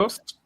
Post.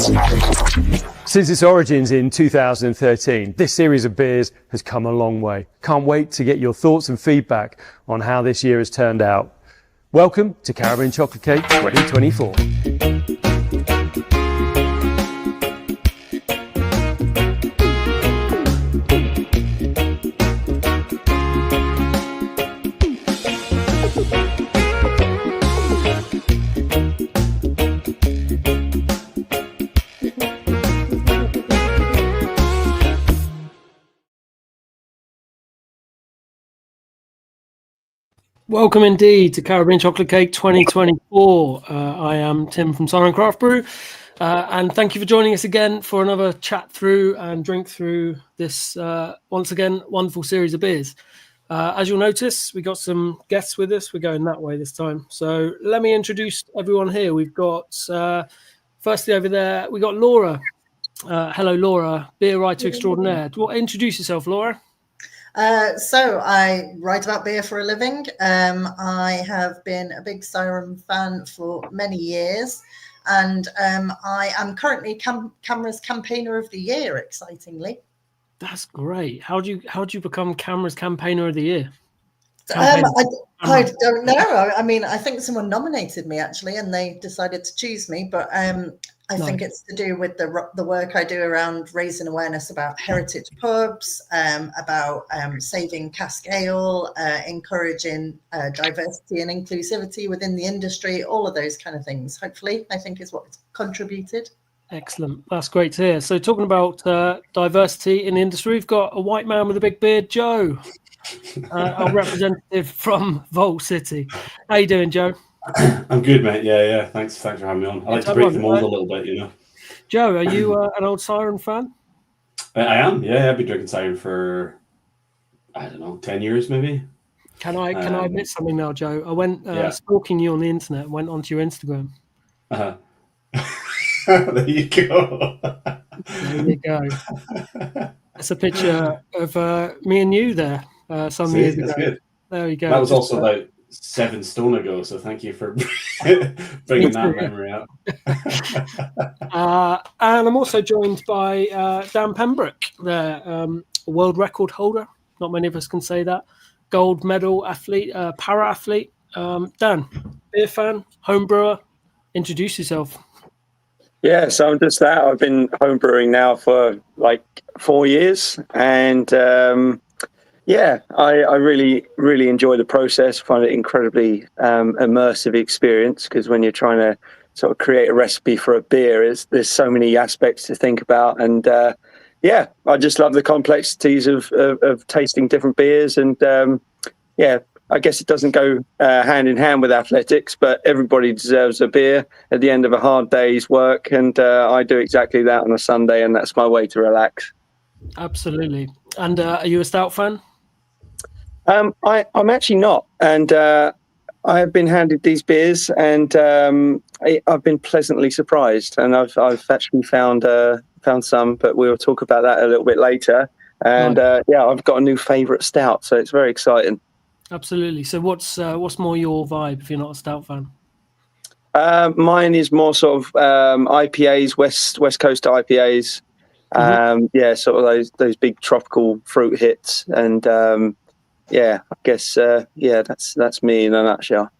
Since its origins in 2013, this series of beers has come a long way. Can't wait to get your thoughts and feedback on how this year has turned out. Welcome to Caribbean Chocolate Cake 2024. Welcome indeed to Caribbean Chocolate Cake 2024. I am Tim from Siren Craft Brew, and thank you for joining us again for another chat through and drink through this, once again, wonderful series of beers. As you'll notice, we got some guests with us. We're going that way this time. So let me introduce everyone here. We've got, firstly over there, we got Laura. Hello, Laura, beer writer extraordinaire. Do you want to introduce yourself, Laura? So I write about beer for a living. I have been a big Siren fan for many years, and I am currently CAMRA's Campaigner of the Year, excitingly. That's great. How do you become CAMRA's Campaigner of the Year? I don't know. I mean, I think someone nominated me actually, and they decided to choose me. But I think it's to do with the work I do around raising awareness about heritage pubs, about saving cask ale, encouraging diversity and inclusivity within the industry, all of those kind of things. Hopefully, I think is what's contributed. Excellent. That's great to hear. So talking about diversity in the industry, we've got a white man with a big beard, Joe. Our representative from Vault City. How you doing, Joe? I'm good, mate. Yeah. Thanks for having me on. I like to break the mold a little bit, you know. Joe, are you an old Siren fan? I am. Yeah, I've been drinking Siren for 10 years maybe. Can I admit something now, Joe? I went stalking you on the internet and went onto your Instagram. There you go. There you go. That's a picture of me and you there. Some years ago. Good. There we go. That was also about 7 stone ago, so thank you for bringing that memory up. And I'm also joined by Dan Pembroke, the world record holder. Not many of us can say that. Gold medal athlete, para athlete. Dan, beer fan, home brewer. Introduce yourself. Yeah, so I'm just that. I've been home brewing now for like 4 years, and I really enjoy the process. Find it incredibly immersive experience, because when you're trying to sort of create a recipe for a beer, there's so many aspects to think about, and I just love the complexities of tasting different beers, and I guess it doesn't go hand in hand with athletics, but everybody deserves a beer at the end of a hard day's work, and I do exactly that on a Sunday, and that's my way to relax. Absolutely. And are you a stout fan? I'm actually not, and I have been handed these beers, and I've been pleasantly surprised, and I've actually found some, but we'll talk about that a little bit later. And I've got a new favourite stout, so it's very exciting. Absolutely. So what's more your vibe if you're not a stout fan? Mine is more sort of IPAs, West Coast IPAs. Sort of those big tropical fruit hits, and I guess that's me in a nutshell.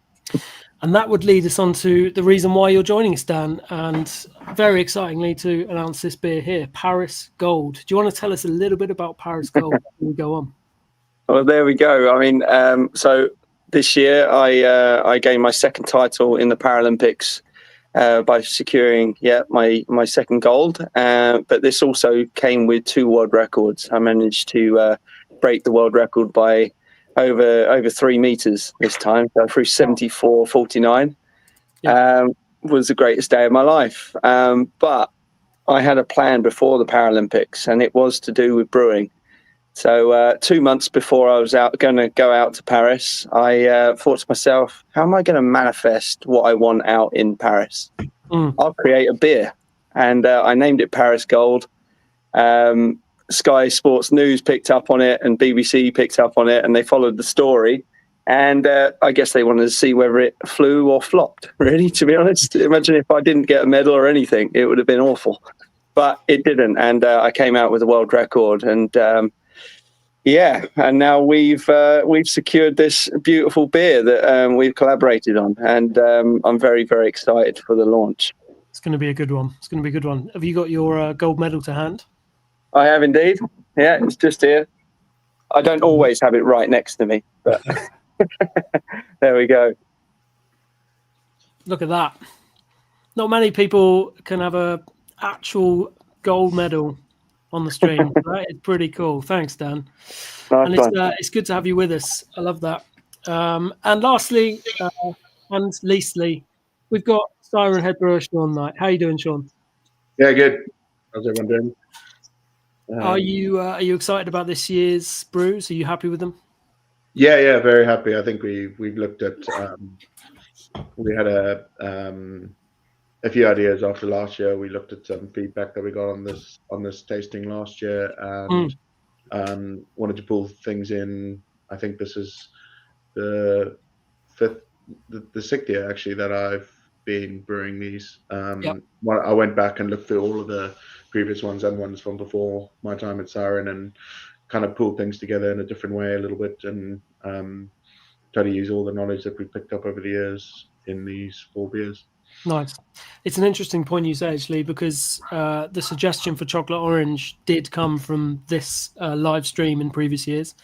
And that would lead us on to the reason why you're joining us, Dan, and very excitingly to announce this beer here, Paris Gold. Do you want to tell us a little bit about Paris Gold before we go on? Well, there we go. I mean, so this year I gained my second title in the Paralympics by securing my second gold. But this also came with 2 world records. I managed to break the world record by over 3 meters this time. So through 74.49. Was the greatest day of my life. But I had a plan before the Paralympics, and it was to do with brewing. So 2 months before I was going to go out to Paris, I thought to myself, how am I going to manifest what I want out in Paris? I'll create a beer. And I named it Paris Gold. Sky Sports News picked up on it, and BBC picked up on it, and they followed the story. And I guess they wanted to see whether it flew or flopped, really, to be honest. Imagine if I didn't get a medal or anything, it would have been awful. But it didn't, and I came out with a world record. And and now we've secured this beautiful beer that we've collaborated on, and I'm very, very excited for the launch. It's going to be a good one. It's going to be a good one. Have you got your gold medal to hand? I have indeed. Yeah, it's just here. I don't always have it right next to me, but there we go. Look at that. Not many people can have a actual gold medal on the stream, right? It's pretty cool. Thanks, Dan. Nice and it's good to have you with us. I love that. And lastly, and leastly, we've got Siren head brewer Sean Knight. How are you doing, Sean? Yeah, good. How's everyone doing? Are you excited about this year's brews? Are you happy with them? Yeah, very happy. I think we've looked at. We had a few ideas after last year. We looked at some feedback that we got on this tasting last year, and wanted to pull things in. I think this is the sixth year actually that I've been brewing these. I went back and looked through all of the previous ones and ones from before my time at Siren, and kind of pulled things together in a different way a little bit, and try to use all the knowledge that we picked up over the years in these 4 beers. Nice. It's an interesting point you say, actually, because the suggestion for chocolate orange did come from this live stream in previous years.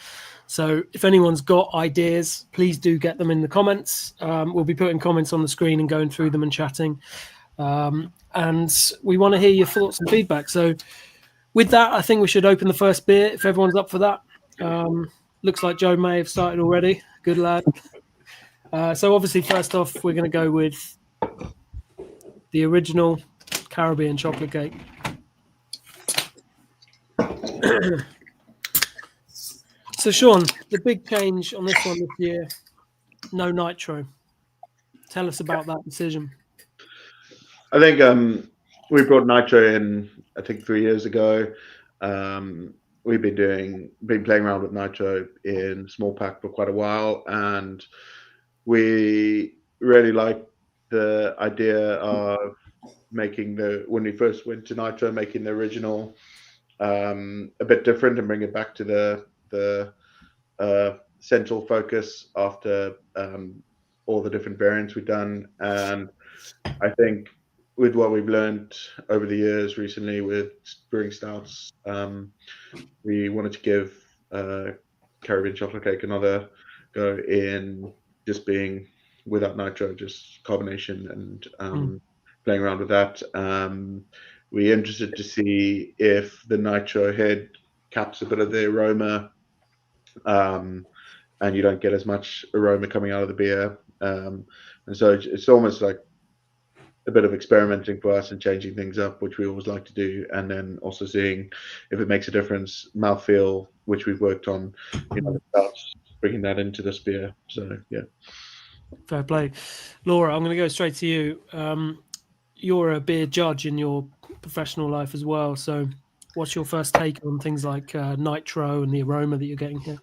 So if anyone's got ideas, please do get them in the comments. We'll be putting comments on the screen and going through them and chatting. And we want to hear your thoughts and feedback. So with that, I think we should open the first beer, if everyone's up for that. Looks like Joe may have started already. Good lad. So obviously, first off, we're going to go with the original Caribbean chocolate cake. So Sean, the big change on this one this year, no nitro. Tell us about that decision. I think we brought nitro in, I think 3 years ago. We've been playing around with nitro in small pack for quite a while, and we really like the idea of when we first went to nitro, making the original a bit different and bring it back to the central focus after all the different variants we've done. And I think with what we've learned over the years recently with brewing stouts, we wanted to give Caribbean chocolate cake another go in just being without nitro, just carbonation and playing around with that. We're interested to see if the nitro head caps a bit of the aroma, and you don't get as much aroma coming out of the beer. And so it's almost like a bit of experimenting for us and changing things up, which we always like to do, and then also seeing if it makes a difference. Mouthfeel, which we've worked on, bringing that into this beer. So yeah. Fair play. Laura, I'm going to go straight to you. You're a beer judge in your professional life as well. So what's your first take on things like nitro and the aroma that you're getting here?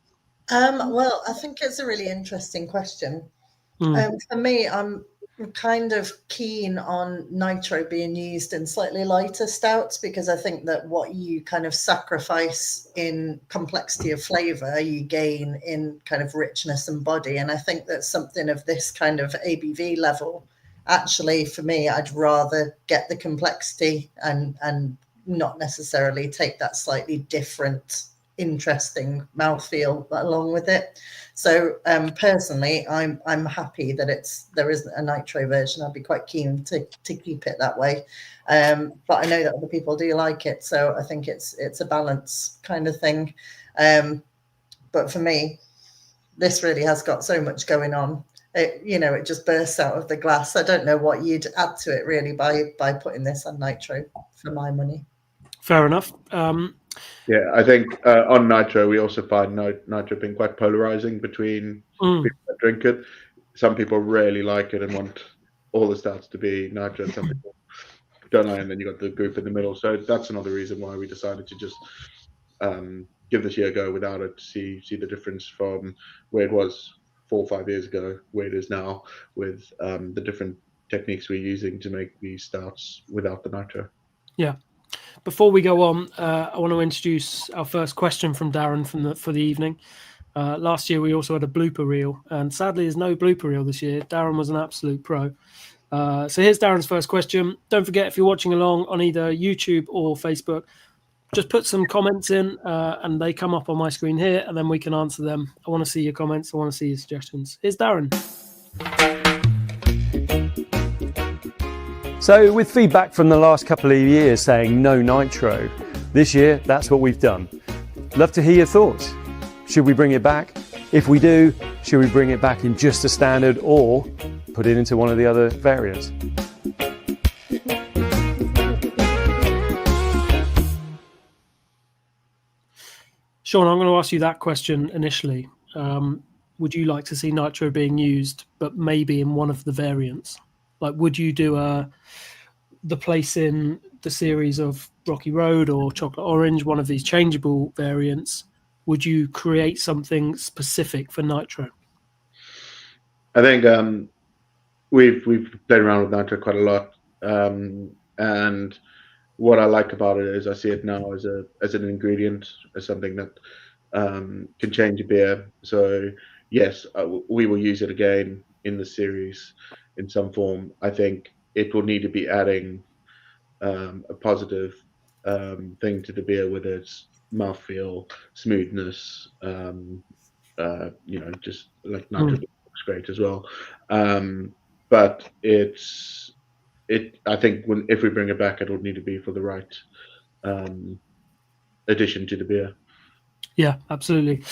Well, I think it's a really interesting question. For me, I'm kind of keen on nitro being used in slightly lighter stouts, because I think that what you kind of sacrifice in complexity of flavor, you gain in kind of richness and body. And I think that something of this kind of ABV level, actually, for me, I'd rather get the complexity and not necessarily take that slightly different, interesting mouthfeel along with it. So personally, I'm happy that there isn't a nitro version. I'd be quite keen to keep it that way. But I know that other people do like it, so I think it's a balance kind of thing. But for me, this really has got so much going on. It just bursts out of the glass. I don't know what you'd add to it really by putting this on nitro for my money. Fair enough. Yeah, I think on nitro, we also find nitro being quite polarizing between people that drink it. Some people really like it and want all the stouts to be nitro, and some people don't like it, and then you got the group in the middle. So that's another reason why we decided to just give this year a go without it, to see the difference from where it was 4 or 5 years ago where it is now with the different techniques we're using to make these stouts without the nitro. Yeah. Before we go on, I want to introduce our first question from Darren for the evening. Last year we also had a blooper reel, and sadly there's no blooper reel this year. Darren was an absolute pro. So here's Darren's first question. Don't forget, if you're watching along on either YouTube or Facebook, just put some comments in and they come up on my screen here, and then we can answer them. I want to see your comments. I want to see your suggestions. Here's Darren. So with feedback from the last couple of years saying no nitro, this year that's what we've done. Love to hear your thoughts. Should we bring it back? If we do, should we bring it back in just a standard or put it into one of the other variants? Sean, I'm going to ask you that question initially. Would you like to see nitro being used, but maybe in one of the variants? Like, would you do the place in the series of Rocky Road or Chocolate Orange, one of these changeable variants? Would you create something specific for nitro? I think we've played around with nitro quite a lot, and what I like about it is I see it now as an ingredient, as something that can change a beer. So yes, we will use it again in the series in some form. I think it will need to be adding a positive thing to the beer with its mouthfeel, smoothness. Just like nitro looks great as well. But I think if we bring it back, it'll need to be for the right addition to the beer. Yeah, absolutely.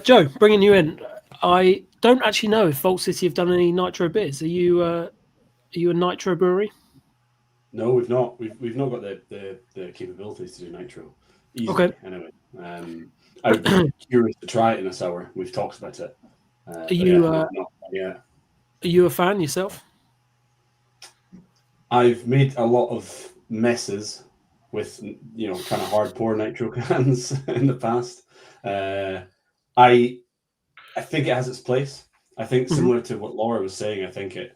Joe, bringing you in. I don't actually know if Vault City have done any nitro beers. Are you a nitro brewery? No, we've not. We've not got the capabilities to do nitro easily. Okay. Anyway, I would be curious to try it in a sour. We've talked about it. Are you Are you a fan yourself? I've made a lot of messes with kind of hard pour nitro cans in the past. I think it has its place. I think similar to what Laura was saying. I think it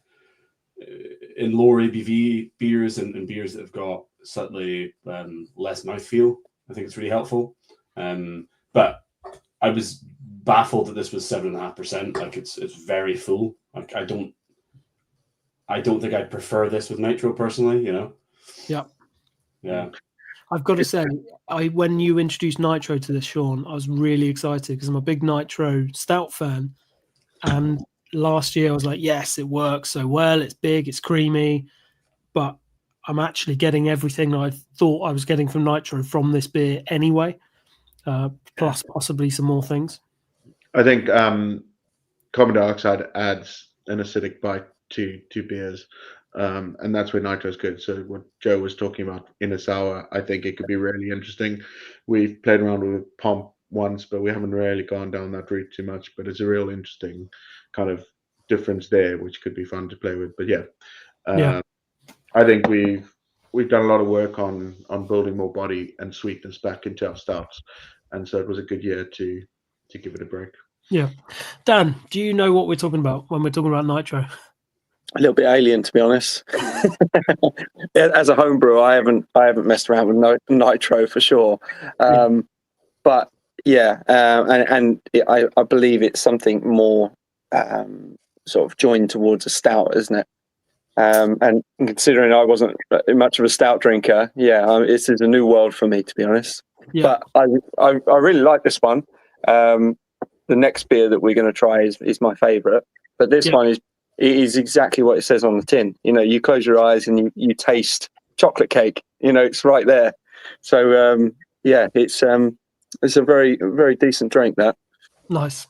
in lower ABV beers and beers that have got slightly less mouthfeel, I think it's really helpful. But I was baffled that this was 7.5%. Like it's very full. Like I don't think I'd prefer this with nitro personally. Yeah. I've got to say, when you introduced nitro to this, Sean, I was really excited because I'm a big nitro stout fan. And last year I was like, yes, it works so well. It's big, it's creamy, but I'm actually getting everything I thought I was getting from nitro from this beer anyway, plus possibly some more things. I think carbon dioxide adds an acidic bite to beers, and that's where nitro is good. So what Joe was talking about in a sour, I think it could be really interesting. We've played around with pomp once, but we haven't really gone down that route too much. But it's a real interesting kind of difference there, which could be fun to play with. But I think we've done a lot of work on building more body and sweetness back into our stouts, and so it was a good year to give it a break. Yeah, Dan, do you know what we're talking about when we're talking about nitro? A little bit alien, to be honest. As a home brewer, I haven't messed around with nitro for sure. But yeah, I believe it's something more sort of joined towards a stout, isn't it? And considering I wasn't much of a stout drinker, this is a new world for me, to be honest. Yeah. But I really like this one. The next beer that we're going to try is my favourite, but this one is exactly what it says on the tin. You close your eyes and you taste chocolate cake. It's right there. So it's a very, very decent drink. That nice.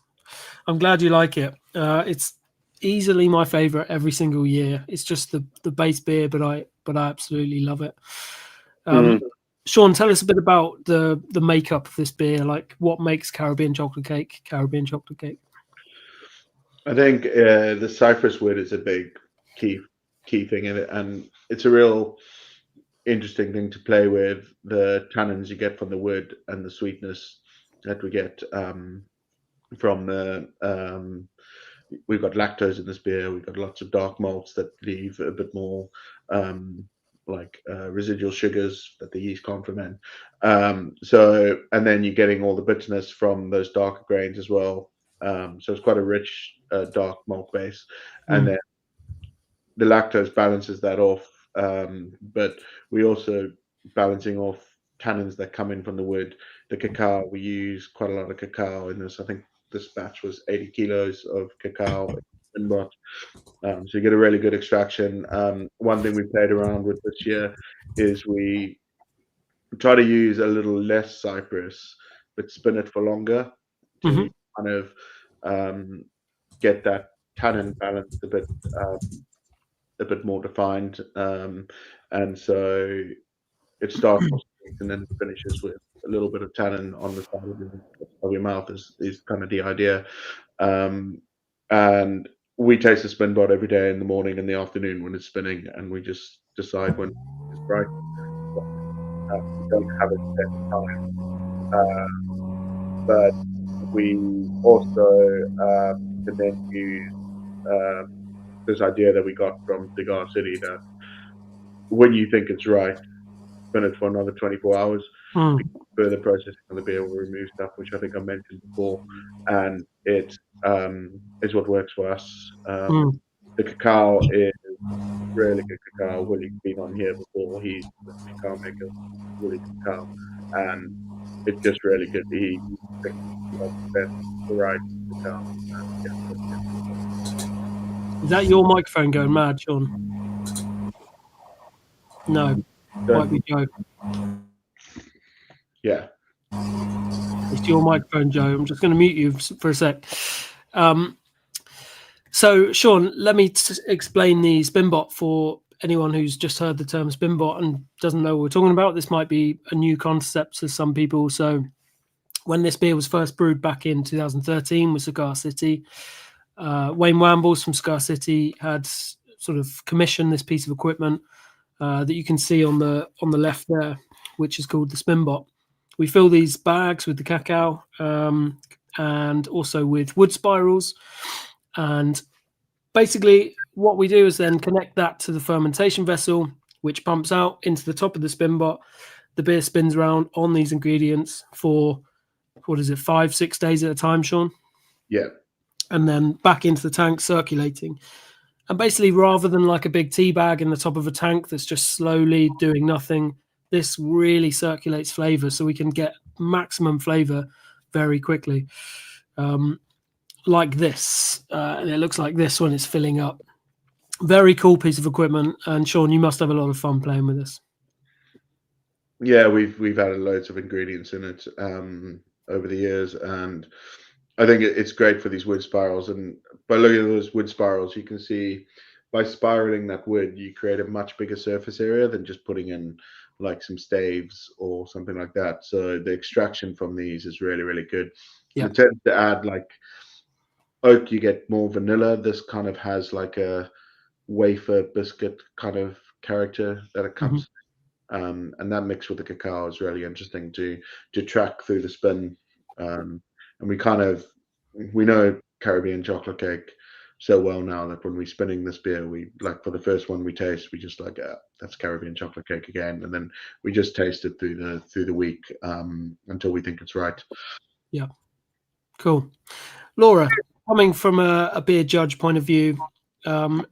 I'm glad you like it. It's easily my favorite every single year. It's just the base beer, but I absolutely love it. Sean, tell us a bit about the makeup of this beer. Like, what makes Caribbean chocolate cake? I think the cypress wood is a big key thing in it, and it's a real interesting thing to play with. The tannins you get from the wood and the sweetness that we get from the we've got lactose in this beer. We've got lots of dark malts that leave a bit more residual sugars that the yeast can't ferment. And then you're getting all the bitterness from those darker grains as well. So it's quite a rich dark malt base, and then the lactose balances that off. But we also balancing off tannins that come in from the wood. The cacao, we use quite a lot of cacao in this. I think this batch was 80 kilos of cacao in broth. So you get a really good extraction. One thing we played around with this year is we try to use a little less cypress, but spin it for longer to kind of get that tannin balance a bit more defined. And so it starts off sweet and then finishes with a little bit of tannin on the side of your mouth is kind of the idea. And we taste the spin bot every day in the morning and the afternoon when it's spinning, and we just decide when it's right. We don't have a set time, but we also can then use this idea that we got from Cigar City that when you think it's right, spin it for another 24 hours. Further processing of the beer will remove stuff, which I think I mentioned before, and it is what works for us. The cacao is really good cacao. Willie's been on here before. He's the cacao maker, Willie Cacao, and it's just really good. He picks the right cacao. Is that your microphone going mad, Sean? No, might be Joe. Yeah. It's your microphone, Joe. I'm just going to mute you for a sec. So, Sean, let me explain the Spinbot for anyone who's just heard the term Spinbot and doesn't know what we're talking about. This might be a new concept to some people. So, when this beer was first brewed back in 2013 with Cigar City, Wayne Wambles from Cigar City had sort of commissioned this piece of equipment that you can see on the left there, which is called the Spinbot. We fill these bags with the cacao and also with wood spirals. And basically what we do is then connect that to the fermentation vessel, which pumps out into the top of the Spinbot. The beer spins around on these ingredients for, 5-6 days at a time, Sean? Yeah. And then back into the tank circulating. And basically, rather than like a big tea bag in the top of a tank that's just slowly doing nothing, this really circulates flavor, so we can get maximum flavor very quickly. Like this. And it looks like this when it's filling up. Very cool piece of equipment. And Sean, you must have a lot of fun playing with this. Yeah, we've added loads of ingredients in it over the years, and I think it's great for these wood spirals. And by looking at those wood spirals, you can see by spiraling that wood, you create a much bigger surface area than just putting in like some staves or something like that. So the extraction from these is really, really good. Yeah. It tends to add like oak, you get more vanilla. This kind of has like a wafer biscuit kind of character that it comes. And that mix with the cacao is really interesting to track through the spin. And we know Caribbean chocolate cake so well now that when we're spinning this beer, we like for the first one we taste, we just like that's Caribbean chocolate cake again, and then we just taste it through the week until we think it's right. Yeah, cool. Laura, coming from a beer judge point of view,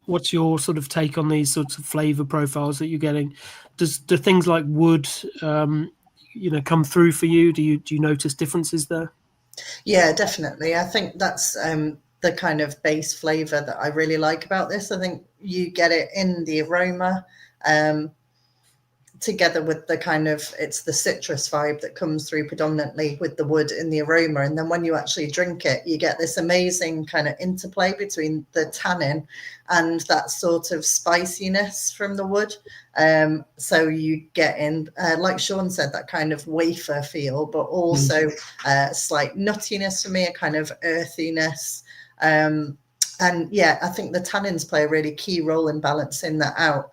what's your sort of take on these sorts of flavor profiles that you're getting? Do things like wood, come through for you? Do you notice differences there? Yeah, definitely. I think that's the kind of base flavor that I really like about this. I think you get it in the aroma, together with the kind of, it's the citrus vibe that comes through predominantly with the wood in the aroma. And then when you actually drink it, you get this amazing kind of interplay between the tannin and that sort of spiciness from the wood. So you get in, like Sean said, that kind of wafer feel, but also slight nuttiness for me, a kind of earthiness. And yeah, I think the tannins play a really key role in balancing that out,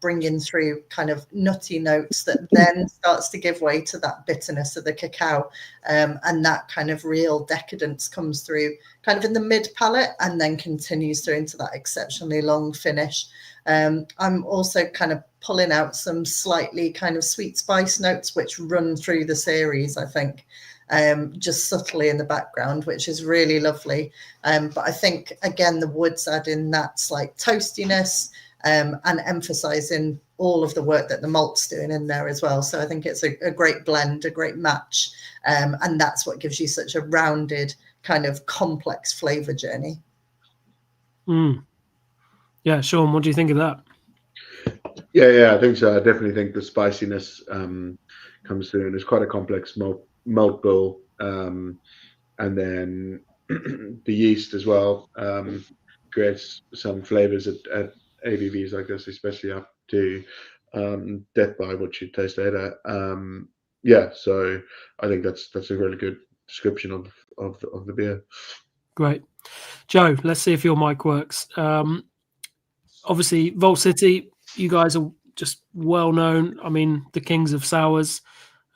bringing through kind of nutty notes that then starts to give way to that bitterness of the cacao. And that kind of real decadence comes through kind of in the mid palate and then continues through into that exceptionally long finish. I'm also kind of pulling out some slightly kind of sweet spice notes which run through the series, I think. Just subtly in the background, which is really lovely. But I think, again, the woods add in that slight toastiness and emphasizing all of the work that the malt's doing in there as well. So I think it's a great blend, a great match. And that's what gives you such a rounded kind of complex flavor journey. Yeah, Sean, what do you think of that? Yeah, I think so. I definitely think the spiciness comes through, and it's quite a complex malt bill, and then the yeast as well creates some flavors at ABVs like this, especially up to death by, which you taste later. Yeah, so I think that's a really good description of the beer. Great. Joe, let's see if your mic works. Obviously, Vault City, you guys are just well known. I mean, the kings of sours,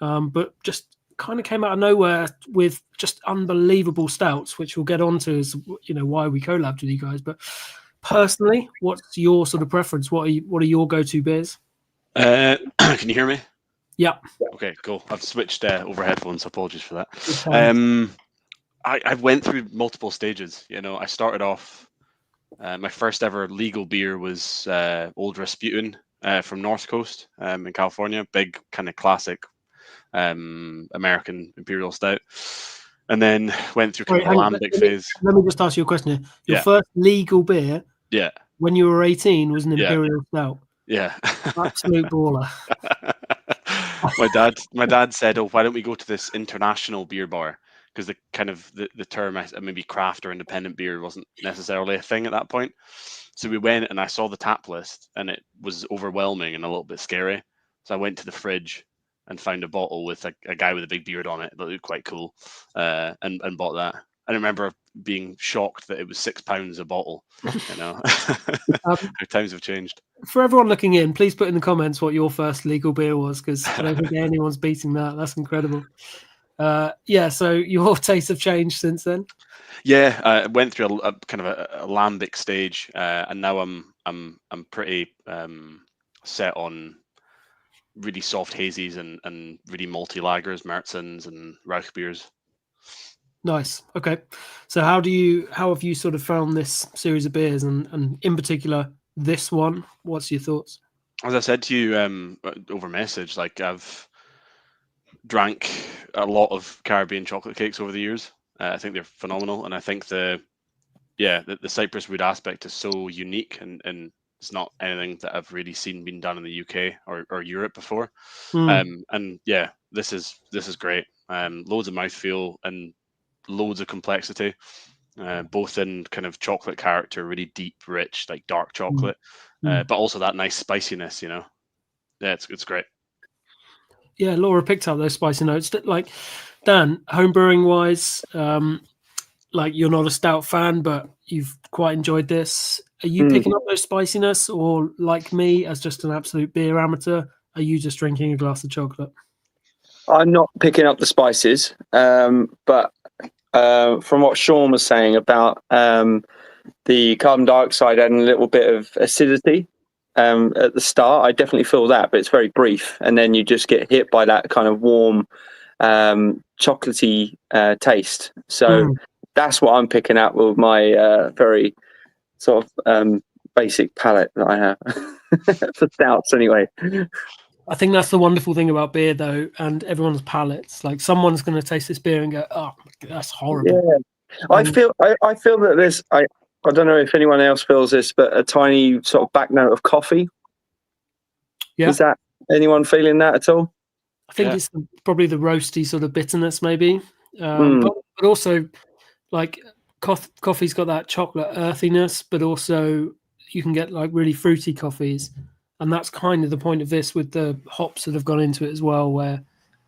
but just kind of came out of nowhere with just unbelievable stouts, which we'll get onto as why we collabed with you guys. But personally, what's your sort of preference? What are your go-to beers? Can you hear me? Yeah. Okay, cool. I've switched over headphones, so apologies for that. I went through multiple stages. I started off, my first ever legal beer was Old Rasputin from North Coast in California. Big kind of classic American imperial stout. And then went through kind of a lambic phase. Let me just ask you a question here. Your first legal beer, when you were 18, was an imperial stout. Yeah. Absolute baller. My dad said, "Oh, why don't we go to this international beer bar?" Because the kind of the term maybe craft or independent beer wasn't necessarily a thing at that point. So we went and I saw the tap list and it was overwhelming and a little bit scary. So I went to the fridge and found a bottle with a guy with a big beard on it that looked quite cool, and bought that. I remember being shocked that it was £6 a bottle. How times have changed. For everyone looking in, please put in the comments what your first legal beer was, because I don't think anyone's beating that. That's incredible. So your tastes have changed since then. Yeah, I went through a kind of a lambic stage, and now I'm pretty set on really soft hazies and really malty lagers, Märzens and Rauch beers. Nice. Okay. So how have you sort of found this series of beers and in particular this one? What's your thoughts? As I said to you over message, like I've drank a lot of Caribbean chocolate cakes over the years. I think they're phenomenal, and I think the Cypress wood aspect is so unique, and it's not anything that I've really seen being done in the UK or Europe before. And yeah, this is great. Loads of mouthfeel and loads of complexity, both in kind of chocolate character, really deep, rich, like dark chocolate, but also that nice spiciness. Yeah, it's great. Yeah, Laura picked up those spicy notes. Like Dan, home brewing wise, like you're not a stout fan, but you've quite enjoyed this. Are you picking up those spiciness, or like me, as just an absolute beer amateur, are you just drinking a glass of chocolate? I'm not picking up the spices, but from what Sean was saying about the carbon dioxide and a little bit of acidity at the start, I definitely feel that, but it's very brief, and then you just get hit by that kind of warm chocolatey taste. So that's what I'm picking up with my very sort of basic palate that I have for stouts anyway. I think that's the wonderful thing about beer, though, and everyone's palates. Like someone's going to taste this beer and go, "Oh, that's horrible." Yeah, I feel that there's I don't know if anyone else feels this, but a tiny sort of back note of coffee. Yeah, is that anyone feeling that at all? I think it's probably the roasty sort of bitterness, maybe, but also like coffee's got that chocolate earthiness, but also you can get like really fruity coffees. And that's kind of the point of this with the hops that have gone into it as well, where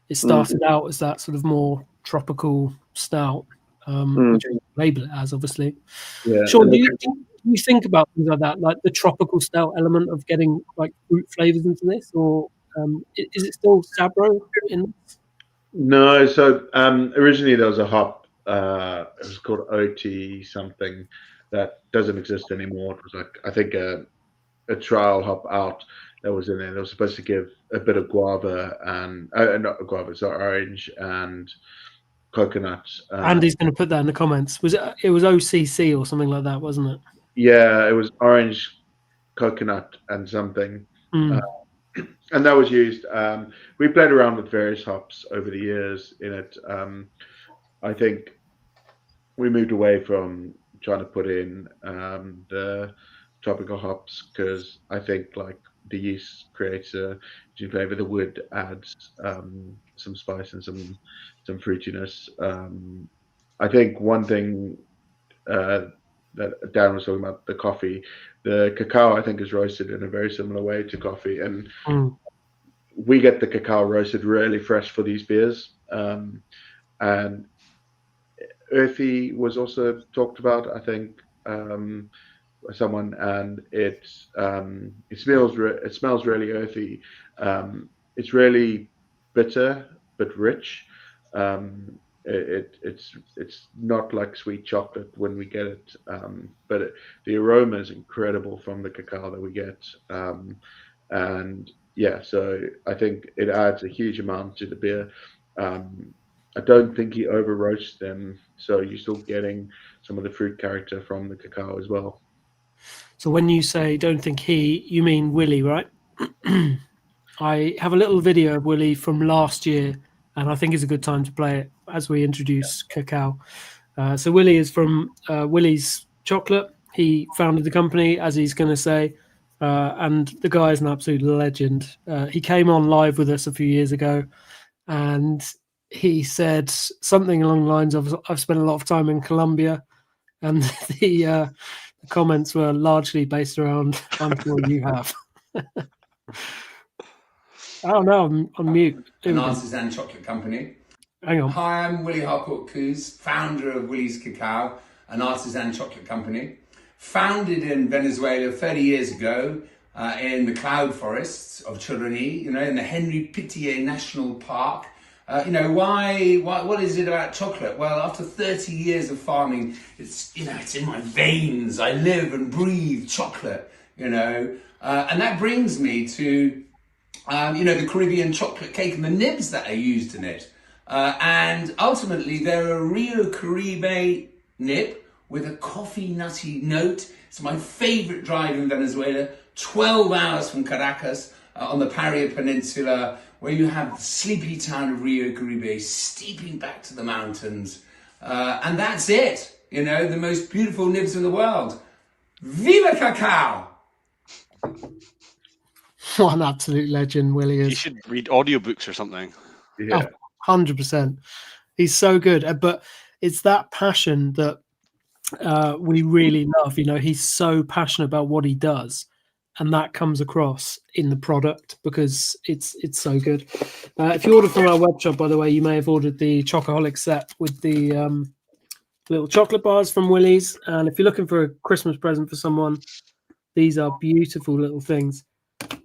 it started out as that sort of more tropical stout. which we label it as, obviously. Yeah. Sean, do you think about things like that, like the tropical stout element of getting like fruit flavors into this, or is it still Sabro in? No, so originally there was a hop. It was called OT something that doesn't exist anymore. It was like, I think, a trial hop out that was in there. They were supposed to give a bit of guava and not guava, so orange and coconut. Andy's going to put that in the comments. It was OCC or something like that, wasn't it? Yeah, it was orange, coconut, and something. And that was used. We played around with various hops over the years in it. I think we moved away from trying to put in the tropical hops because I think like the yeast creates a flavor. The wood adds some spice and some fruitiness. I think one thing that Dan was talking about, the coffee, the cacao, I think is roasted in a very similar way to coffee, and we get the cacao roasted really fresh for these beers. And earthy was also talked about, I think, by someone, and it smells really earthy. It's really bitter but rich. It's not like sweet chocolate when we get it, but the aroma is incredible from the cacao that we get, and yeah, so I think it adds a huge amount to the beer. I don't think he over roasts them, so you're still getting some of the fruit character from the cacao as well. So when you say don't think he, you mean Willie, right? I have a little video of Willie from last year, and I think it's a good time to play it as we introduce cacao. So Willie is from Willie's Chocolate. He founded the company, as he's going to say, and the guy is an absolute legend. He came on live with us a few years ago, and he said something along the lines of, I've spent a lot of time in Colombia, and the comments were largely based around, I'm sure you have. Oh no, I'm on mute. An artisan chocolate company. Hang on. Hi, I'm Willie Harcourt-Coos, founder of Willie's Cacao, an artisan chocolate company. Founded in Venezuela 30 years ago in the cloud forests of Choroní, in the Henry Pittier National Park. What is it about chocolate? Well, after 30 years of farming, it's in my veins. I live and breathe chocolate, and that brings me to, the Caribbean chocolate cake and the nibs that are used in it. And ultimately, they're a Rio Caribe nib with a coffee nutty note. It's my favorite drive in Venezuela, 12 hours from Caracas on the Paria Peninsula, where you have the sleepy town of Rio Caribe steeping back to the mountains. And that's it, the most beautiful nibs in the world. Viva Cacao! What an absolute legend Willie is. You should read audiobooks or something. Yeah. 100%. He's so good. But it's that passion that we really love. He's so passionate about what he does. And that comes across in the product because it's so good. If you order from our web shop, by the way, you may have ordered the Chocoholic set with the little chocolate bars from Willie's. And if you're looking for a Christmas present for someone, these are beautiful little things.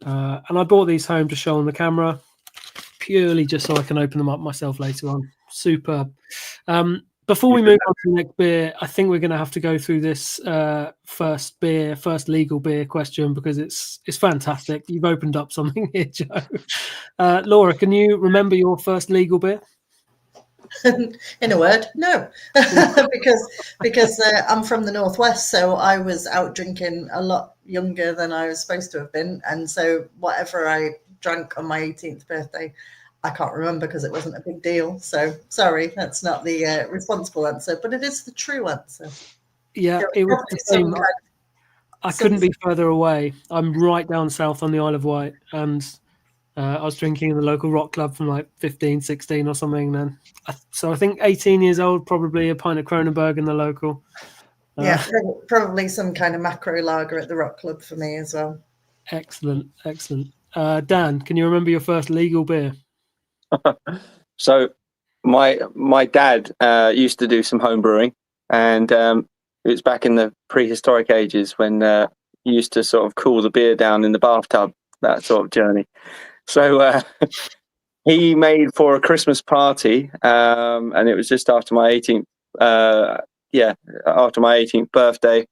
And I bought these home to show on the camera purely just so I can open them up myself later on. Superb. Before we move on to the next beer, I think we're going to have to go through this first legal beer question because it's fantastic. You've opened up something here, Joe. Laura, can you remember your first legal beer? In a word, no, because I'm from the Northwest, so I was out drinking a lot younger than I was supposed to have been, and so whatever I drank on my 18th birthday, I can't remember because it wasn't a big deal. So sorry, that's not the responsible answer, but it is the true answer. Yeah, it was the same. I couldn't be further away. I'm right down south on the Isle of Wight, and I was drinking in the local rock club from like 15, 16 or something then. So I think 18 years old, probably a pint of Kronenberg in the local. Yeah, probably some kind of macro lager at the rock club for me as well. Excellent. Dan, can you remember your first legal beer? So my dad used to do some home brewing, and it was back in the prehistoric ages when he used to sort of cool the beer down in the bathtub, that sort of journey. So he made for a Christmas party, and it was just after my 18th, after my 18th birthday,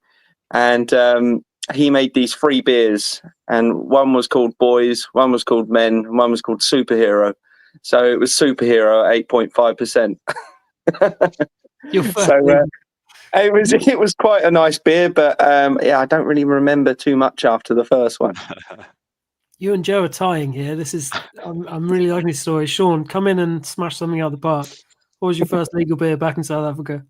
and he made these 3 beers, and one was called Boys, one was called Men, and one was called Superhero. So it was Superhero at 8.5%. So it was quite a nice beer, but I don't really remember too much after the first one. You and Joe are tying here. I'm really liking this story. Sean, come in and smash something out of the park. What was your first legal beer back in South Africa?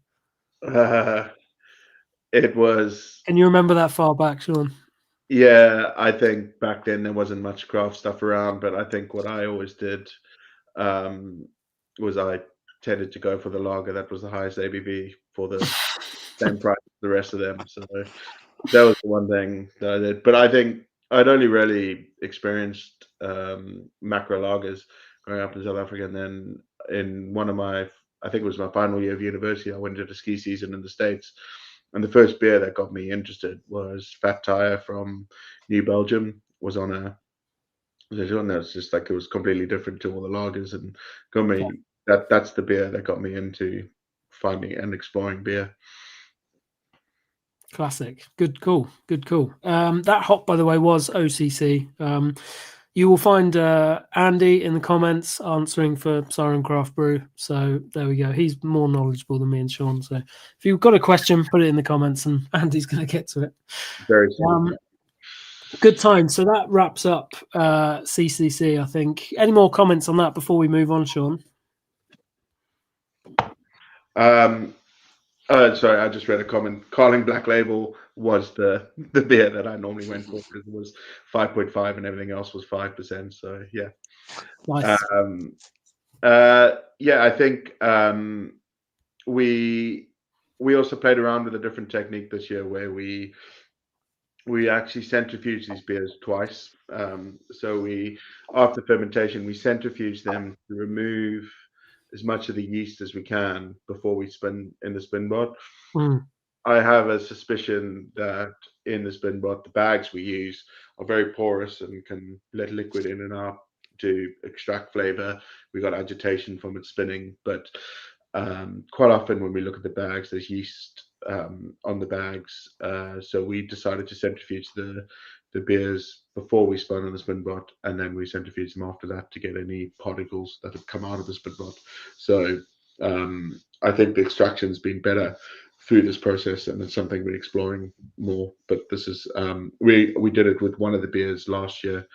It was. Can you remember that far back, Sean? Yeah, I think back then there wasn't much craft stuff around, but I think what I always did was I tended to go for the lager that was the highest ABV for the same price as the rest of them. So that was the one thing that I did. But I think I'd only really experienced macro lagers growing up in South Africa, and then in one of my, I think it was my final year of university, I went to the ski season in the States. And the first beer that got me interested was Fat Tire from New Belgium. Was on a, it's just like it was completely different to all the lagers, and got me that's the beer that got me into finding and exploring beer. Classic. Good call. That hop, by the way, was OCC. You will find Andy in the comments answering for Siren Craft Brew. So there we go. He's more knowledgeable than me and Sean. So if you've got a question, put it in the comments and Andy's going to get to it. Very good time. So that wraps up CCC, I think. Any more comments on that before we move on, Sean? Sorry, I just read a comment. Carling Black Label was the beer that I normally went for because it was 5.5 and everything else was 5%. So yeah, nice. I think we also played around with a different technique this year where we actually centrifuge these beers twice. So after fermentation, we centrifuge them to remove as much of the yeast as we can before we spin in the spin bot. I have a suspicion that in the spin bot, the bags we use are very porous and can let liquid in and out to extract flavor. We got agitation from it spinning, but quite often when we look at the bags, there's yeast on the bags. So we decided to centrifuge the beers before we spun on the spin bot, and then we centrifuge them after that to get any particles that have come out of the spin bot. So I think the extraction's been better through this process, and it's something we're exploring more. But this is we did it with one of the beers last year,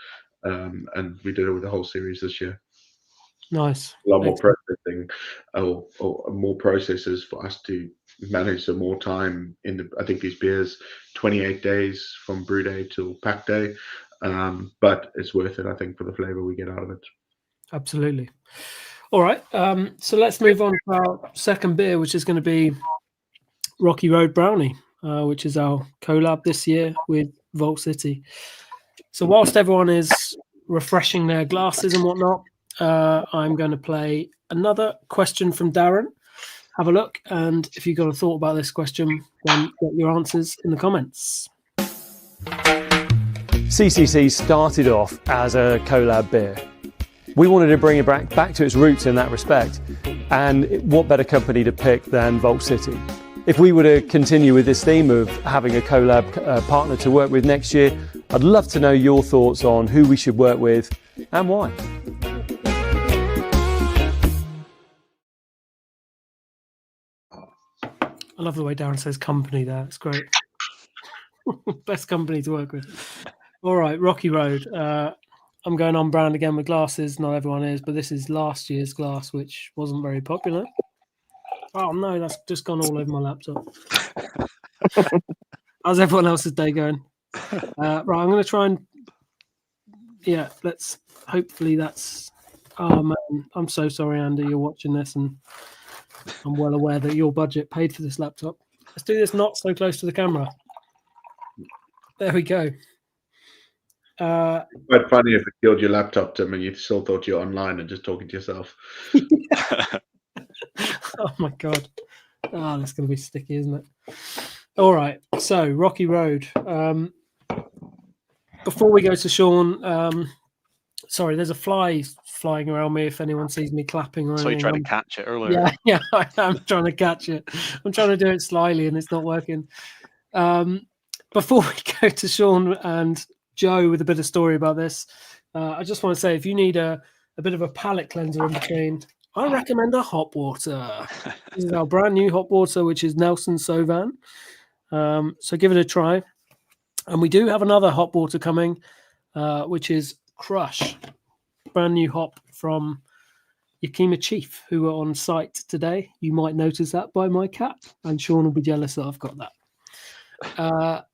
and we did it with the whole series this year. Nice. A lot more processing, or more processes for us to manage some more time in the. I think these beers 28 days from brew day till pack day, but it's worth it. I think for the flavor we get out of it. Absolutely. All right. So let's move on to our second beer, which is going to be Rocky Road Brownie, which is our collab this year with Vault City. So whilst everyone is refreshing their glasses and whatnot, I'm going to play another question from Darren. Have a look, and if you've got a thought about this question, then get your answers in the comments. CCC started off as a collab beer. We wanted to bring it back to its roots in that respect, and what better company to pick than Vault City? If we were to continue with this theme of having a collab partner to work with next year, I'd love to know your thoughts on who we should work with and why. I love the way Darren says company there. It's great. Best company to work with. All right, Rocky Road. I'm going on brand again with glasses. Not everyone is, but this is last year's glass, which wasn't very popular. Oh, no, that's just gone all over my laptop. How's everyone else's day going? Right, I'm going to try and... Yeah, let's... Hopefully that's... Oh, man, I'm so sorry, Andy, you're watching this, and I'm well aware that your budget paid for this laptop. Let's do this not so close to the camera. There we go. Quite funny if it killed your laptop, Tim, and you still thought you were online and just talking to yourself. Oh my God. Oh, that's going to be sticky, isn't it? All right. So, Rocky Road. Before we go to Sean, sorry, there's a fly flying around me if anyone sees me clapping or So you anything. tried to catch it earlier. Yeah, I am trying to catch it. I'm trying to do it slyly and it's not working. Before we go to Sean and Joe with a bit of story about this, I just want to say if you need a bit of a palate cleanser in between, I recommend a hot water. This is our brand new hot water, which is Nelson Sauvin. So give it a try. And we do have another hot water coming, which is Crush, brand new hop from Yakima Chief, who were on site today. You might notice that by my cap, and Sean will be jealous that I've got that.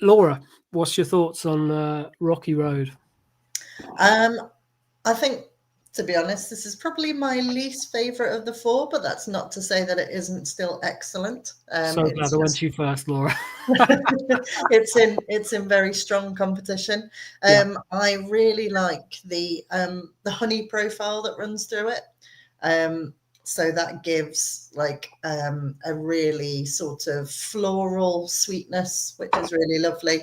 Laura, what's your thoughts on Rocky Road? I think, to be honest, this is probably my least favourite of the four, but that's not to say that it isn't still excellent. So glad I went to you first, Laura. It's in very strong competition. I really like the honey profile that runs through it. So that gives like a really sort of floral sweetness, which is really lovely.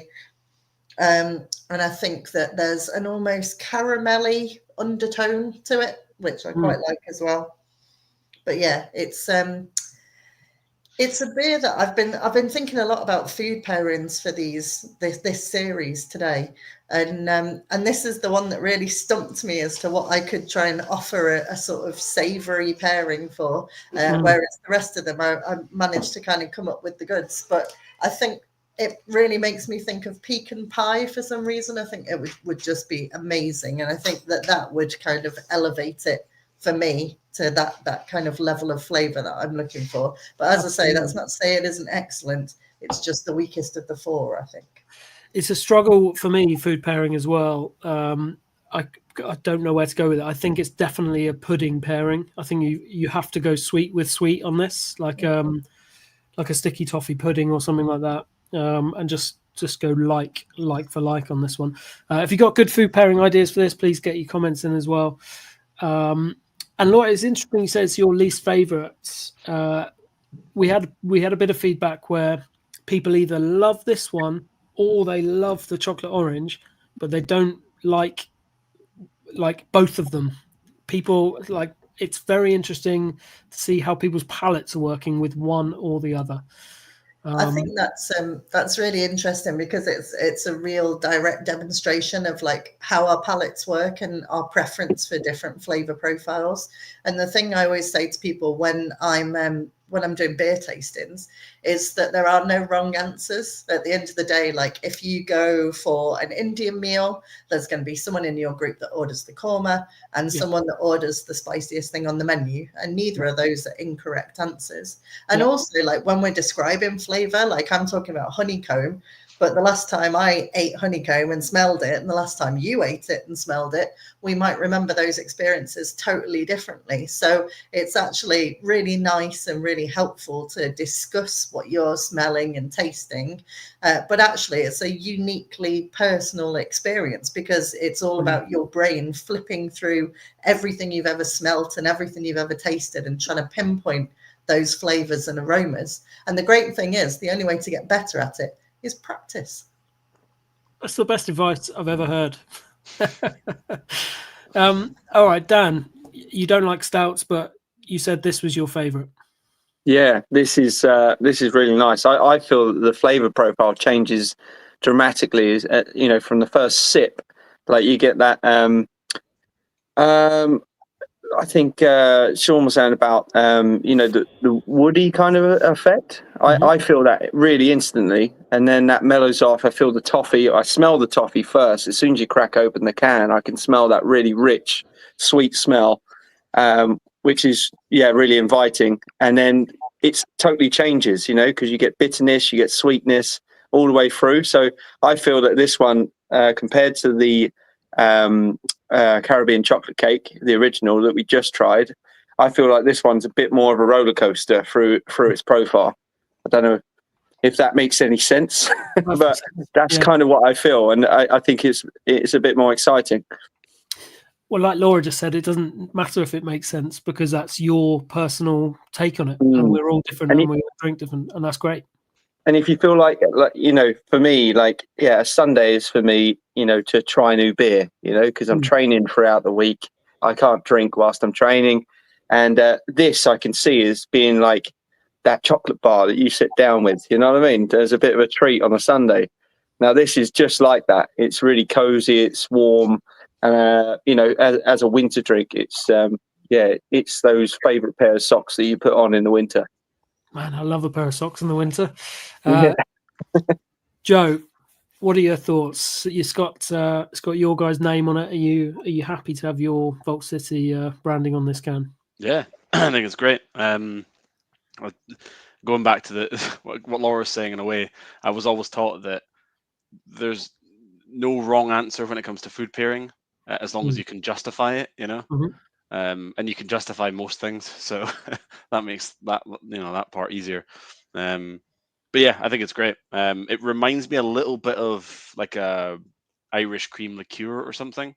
And I think that there's an almost caramelly undertone to it, which I quite like as well. But yeah, it's a beer that I've been thinking a lot about food pairings for this series today, and this is the one that really stumped me as to what I could try and offer a sort of savoury pairing for, whereas the rest of them I managed to kind of come up with the goods. But I think it really makes me think of pecan pie for some reason. I think it would just be amazing, and I think that would kind of elevate it for me to that kind of level of flavour that I'm looking for. But as I say, that's not to say it isn't excellent. It's just the weakest of the four, I think. It's a struggle for me, food pairing as well. I don't know where to go with it. I think it's definitely a pudding pairing. I think you have to go sweet with sweet on this, like a sticky toffee pudding or something like that, and just go like for like on this one. If you've got good food pairing ideas for this, please get your comments in as well. And Laura, it's interesting you say it's your least favourites. We had a bit of feedback where people either love this one or they love the chocolate orange, but they don't like both of them. People like, it's very interesting to see how people's palates are working with one or the other. I think that's really interesting because it's a real direct demonstration of like how our palates work and our preference for different flavor profiles. And the thing I always say to people when I'm doing beer tastings is that there are no wrong answers. At the end of the day, like if you go for an Indian meal, there's going to be someone in your group that orders the korma and someone that orders the spiciest thing on the menu, and neither of those are incorrect answers. And also, like when we're describing flavor, like I'm talking about honeycomb, but the last time I ate honeycomb and smelled it, and the last time you ate it and smelled it, we might remember those experiences totally differently. So it's actually really nice and really helpful to discuss what you're smelling and tasting. But actually, it's a uniquely personal experience because it's all about your brain flipping through everything you've ever smelt and everything you've ever tasted and trying to pinpoint those flavors and aromas. And the great thing is, the only way to get better at it is practice. That's the best advice I've ever heard. All right, Dan, you don't like stouts, but you said this was your favorite. Yeah, this is really nice. I feel that the flavor profile changes dramatically, from the first sip. Like you get that I think Sean was saying about the woody kind of effect. I feel that really instantly, and then that mellows off. I feel the toffee. I smell the toffee first. As soon as you crack open the can, I can smell that really rich, sweet smell, which is really inviting. And then it totally changes, because you get bitterness, you get sweetness all the way through. So I feel that this one, compared to the Caribbean chocolate cake, the original that we just tried, I feel like this one's a bit more of a roller coaster through its profile. I don't know if that makes any sense, but that's kind of what I feel, and I think it's a bit more exciting. Well, like Laura just said, it doesn't matter if it makes sense because that's your personal take on it, and we're all different and we all drink different, and that's great. And if you feel like for me, a Sunday is for me, to try new beer, because I'm training throughout the week. I can't drink whilst I'm training. And this I can see as being like that chocolate bar that you sit down with, you know what I mean? There's a bit of a treat on a Sunday. Now, this is just like that. It's really cozy. It's warm. And, as a winter drink, it's those favourite pair of socks that you put on in the winter. Man, I love a pair of socks in the winter. Yeah. Joe, what are your thoughts? It's got your guys' name on it. Are you happy to have your Vault City branding on this can? Yeah, I think it's great. Going back to what Laura was saying, in a way, I was always taught that there's no wrong answer when it comes to food pairing, as long as you can justify it, and you can justify most things, so that makes that part easier. But yeah, I think it's great. It reminds me a little bit of like a Irish cream liqueur or something.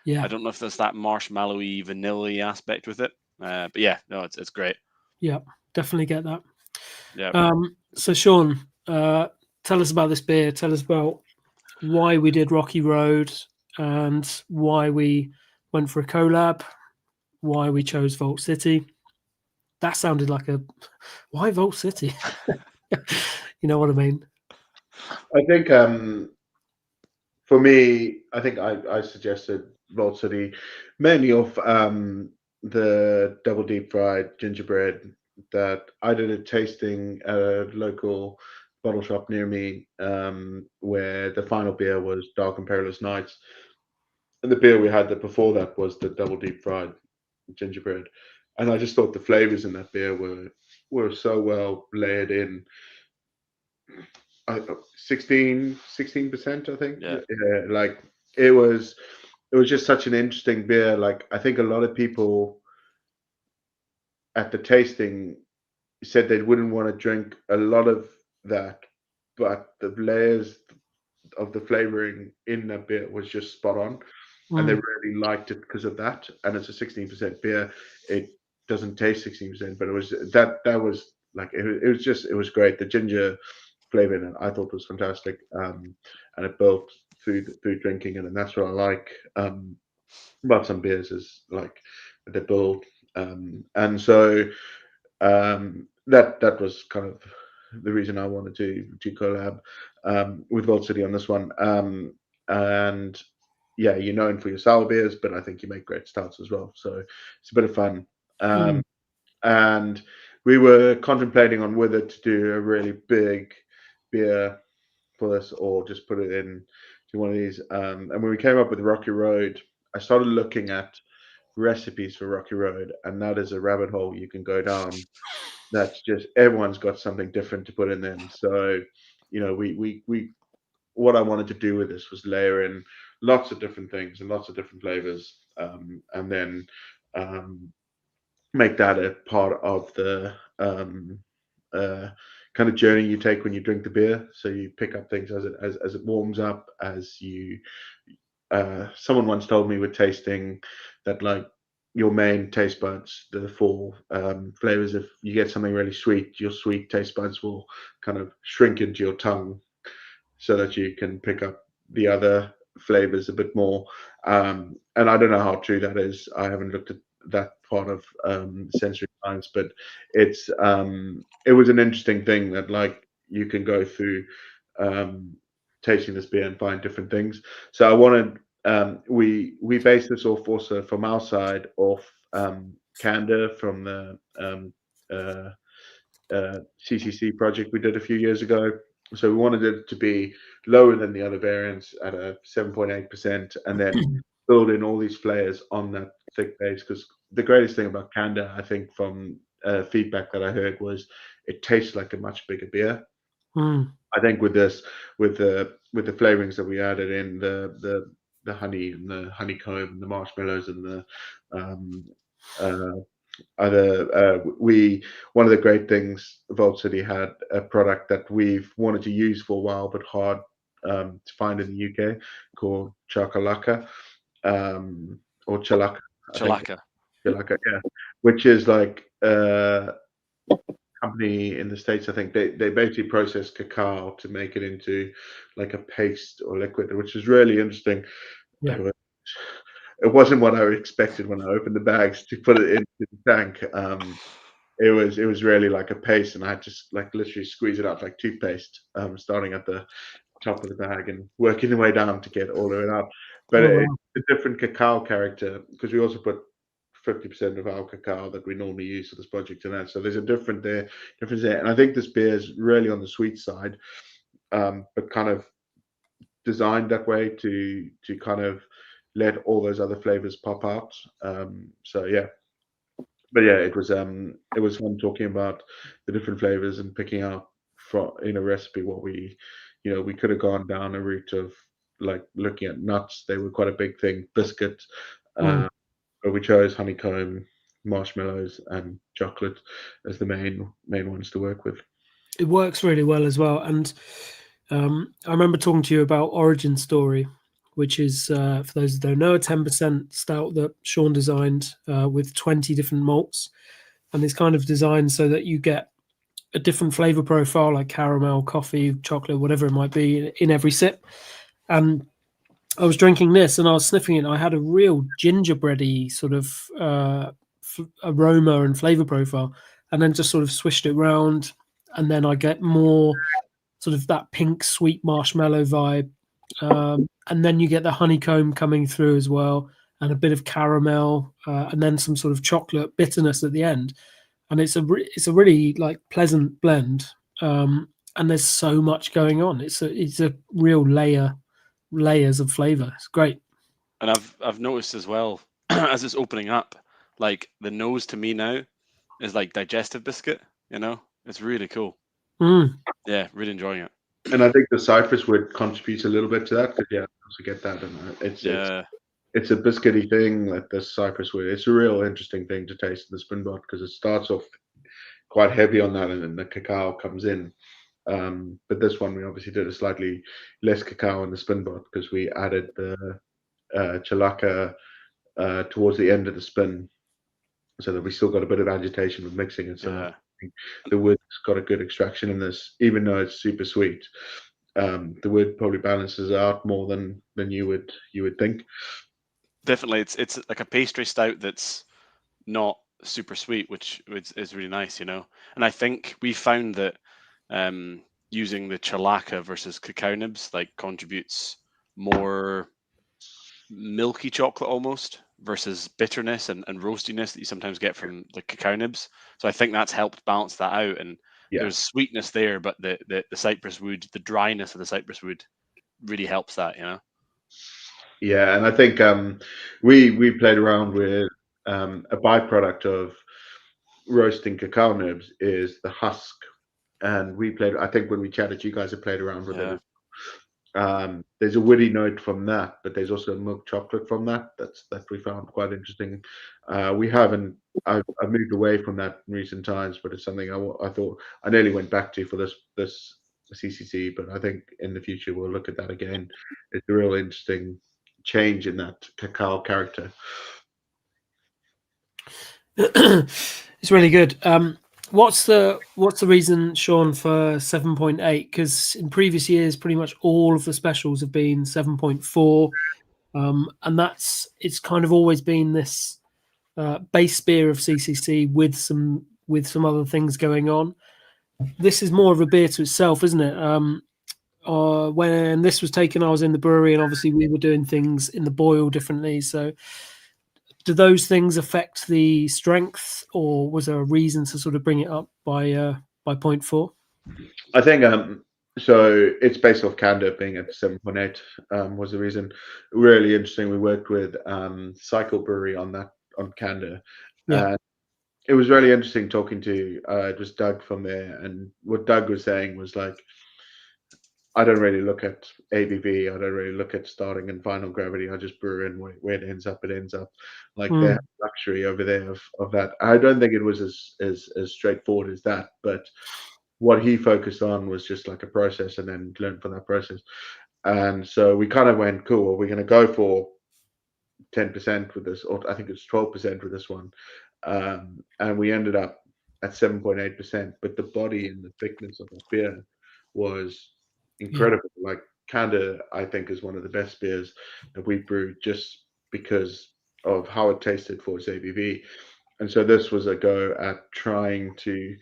Yeah, I don't know if there's that marshmallowy, vanilla aspect with it, but yeah, no, it's great. Yeah, definitely get that. Yeah. So Sean, tell us about this beer. Tell us about why we did Rocky Road and why we went for a collab, why we chose Vault City. That sounded like why Vault City? You know what I mean? I think for me, I think I suggested Vault City mainly off the double deep fried gingerbread that I did a tasting at a local bottle shop near me, where the final beer was Dark and Perilous Nights. And the beer we had before that was the double deep fried gingerbread. And I just thought the flavors in that beer were so well layered in. 16%, I think. Yeah. Like it was just such an interesting beer. Like I think a lot of people at the tasting said they wouldn't want to drink a lot of that, but the layers of the flavoring in that beer was just spot on, and they really liked it because of that. And it's a 16% beer. It doesn't taste 16%, but it was that was like it was great. The ginger flavor in it I thought was fantastic, and it built through drinking it, and that's what I like about some beers is like they build, and so that was kind of the reason I wanted to collab with Vault City on this one. And yeah, you're known for your sour beers, but I think you make great stouts as well. So it's a bit of fun. And we were contemplating on whether to do a really big beer for this or just put it in to one of these. And when we came up with Rocky Road, I started looking at recipes for Rocky Road, and that is a rabbit hole you can go down. That's just everyone's got something different to put in them. So, we what I wanted to do with this was layer in lots of different things and lots of different flavors, and then make that a part of the kind of journey you take when you drink the beer. So you pick up things as it warms up. As you, someone once told me with tasting that like your main taste buds, the four flavors. If you get something really sweet, your sweet taste buds will kind of shrink into your tongue so that you can pick up the other flavors a bit more. And I don't know how true that is. I haven't looked at that part of sensory science, but it was an interesting thing that like you can go through tasting this beer and find different things. So I wanted we based this off also from our side off Candor from the CCC project we did a few years ago. So we wanted it to be lower than the other variants at a 7.8%, and then build in all these flavors on that thick base. Because the greatest thing about Candor, I think, from feedback that I heard, was it tastes like a much bigger beer. I think with this, with the flavorings that we added in, the honey and the honeycomb and the marshmallows and the one of the great things Vault City had a product that we've wanted to use for a while but hard to find in the UK called Chakalaka. or Chalaka, I think. Chalaka. Chalaka, yeah, which is like company in the States. I think they basically process cacao to make it into like a paste or liquid, which is really interesting. Yeah. It wasn't what I expected when I opened the bags to put it into the tank. It was really like a paste, and I had to like literally squeeze it out like toothpaste, starting at the top of the bag and working the way down to get all of it out. But Oh, wow. it's a different cacao character because we also put 50% of our cacao that we normally use for this project in that. So there's a difference there. And I think this beer is really on the sweet side, but kind of designed that way to kind of let all those other flavors pop out. So yeah. But yeah, it was fun talking about the different flavors and picking out from in a recipe what we could have gone down a route of like looking at nuts. They were quite a big thing. Biscuit, but we chose honeycomb, marshmallows, and chocolate as the main ones to work with. It works really well as well. And I remember talking to you about Origin Story, which is, for those that don't know, a 10% stout that Sean designed with 20 different malts. And it's kind of designed so that you get a different flavor profile, like caramel, coffee, chocolate, whatever it might be, in every sip. And I was drinking this and I was sniffing it. And I had a real gingerbready sort of aroma and flavor profile, and then just sort of swished it around. And then I get more sort of that pink sweet marshmallow vibe. And then you get the honeycomb coming through as well, and a bit of caramel, and then some sort of chocolate bitterness at the end. And it's a really like pleasant blend. And there's so much going on. It's a real layers of flavor. It's great. And I've noticed as well as it's opening up, like the nose to me now is like digestive biscuit. It's really cool. Yeah, really enjoying it. And I think the cypress wood contributes a little bit to that because I also get that, and it's a biscuity thing like the cypress wood. It's a real interesting thing to taste in the spinbot because it starts off quite heavy on that, and then the cacao comes in. But this one we obviously did a slightly less cacao in the spinbot because we added the chalaka towards the end of the spin, so that we still got a bit of agitation with mixing it. So the wood's got a good extraction in this, even though it's super sweet. The wood probably balances out more than you would think. Definitely, it's like a pastry stout that's not super sweet, which is really nice, And I think we found that using the chalaka versus cacao nibs like contributes more milky chocolate almost versus bitterness and roastiness that you sometimes get from the cacao nibs. So I think that's helped balance that out. And there's sweetness there, but the cypress wood, the dryness of the cypress wood really helps that, Yeah, and I think we played around with a byproduct of roasting cacao nibs is the husk, and I think when we chatted, you guys have played around with it. There's a woody note from that, but there's also milk chocolate from that we found quite interesting. I've moved away from that in recent times, but it's something I thought I nearly went back to for this CCC, but I think in the future we'll look at that again. It's a real interesting change in that cacao character. It's really good. What's the reason, Sean, for 7.8? Because in previous years, pretty much all of the specials have been 7.4, and it's kind of always been this base beer of CCC with some other things going on. This is more of a beer to itself, isn't it? When this was taken, I was in the brewery, and obviously we were doing things in the boil differently. So, do those things affect the strength, or was there a reason to sort of bring it up by 0.4? I think so. It's based off Candor being at 7.8 was the reason. Really interesting. We worked with Cycle Brewery on Candor. It was really interesting talking to it was Doug from there, and what Doug was saying was like, I don't really look at ABV. I don't really look at starting and final gravity. I just brew in where it ends up. It ends up like they have luxury over there of that. I don't think it was as straightforward as that, but what he focused on was just like a process and then learn from that process. And so we kind of went, cool, we're going to go for 10% with this, or I think it's 12% with this one, and we ended up at 7.8%. But the body and the thickness of the beer was incredible. Like Candor, I think, is one of the best beers that we brewed just because of how it tasted for its ABV. And so this was a go at trying to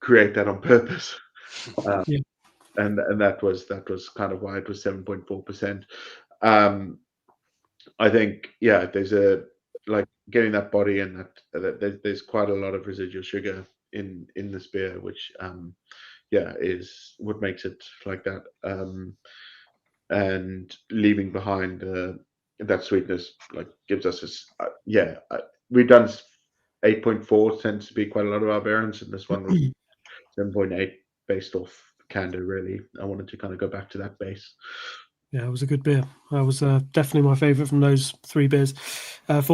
create that on purpose. And that was kind of why it was 7.4%. I think, yeah, there's like getting that body and that there's quite a lot of residual sugar in this beer, which is what makes it like that. And leaving behind that sweetness like gives us this. We've done 8.4 tends to be quite a lot of our variants, and this one was 7.8 based off Candor. Really, I wanted to kind of go back to that base. Yeah, it was a good beer. That was definitely my favourite from those 4 beers. 3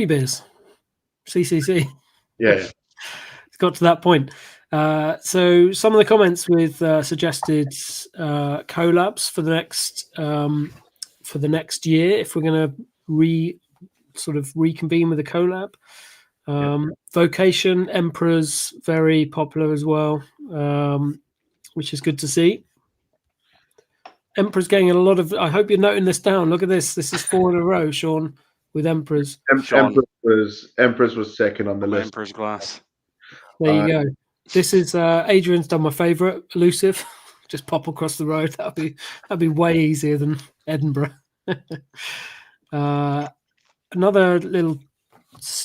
beers, CCC. Yeah. It's got to that point. So some of the comments with suggested collabs for the next year, if we're going to reconvene with a collab. Vocation Emperor's very popular as well, which is good to see. Emperor's getting a lot of. I hope you're noting this down. Look at this. This is 4 in a row, Sean, with Emperors. Emperors was second on the list. Emperor's glass. There you go. This is Adrian's done my favourite, Elusive. Just pop across the road. That'd be way easier than Edinburgh. Another little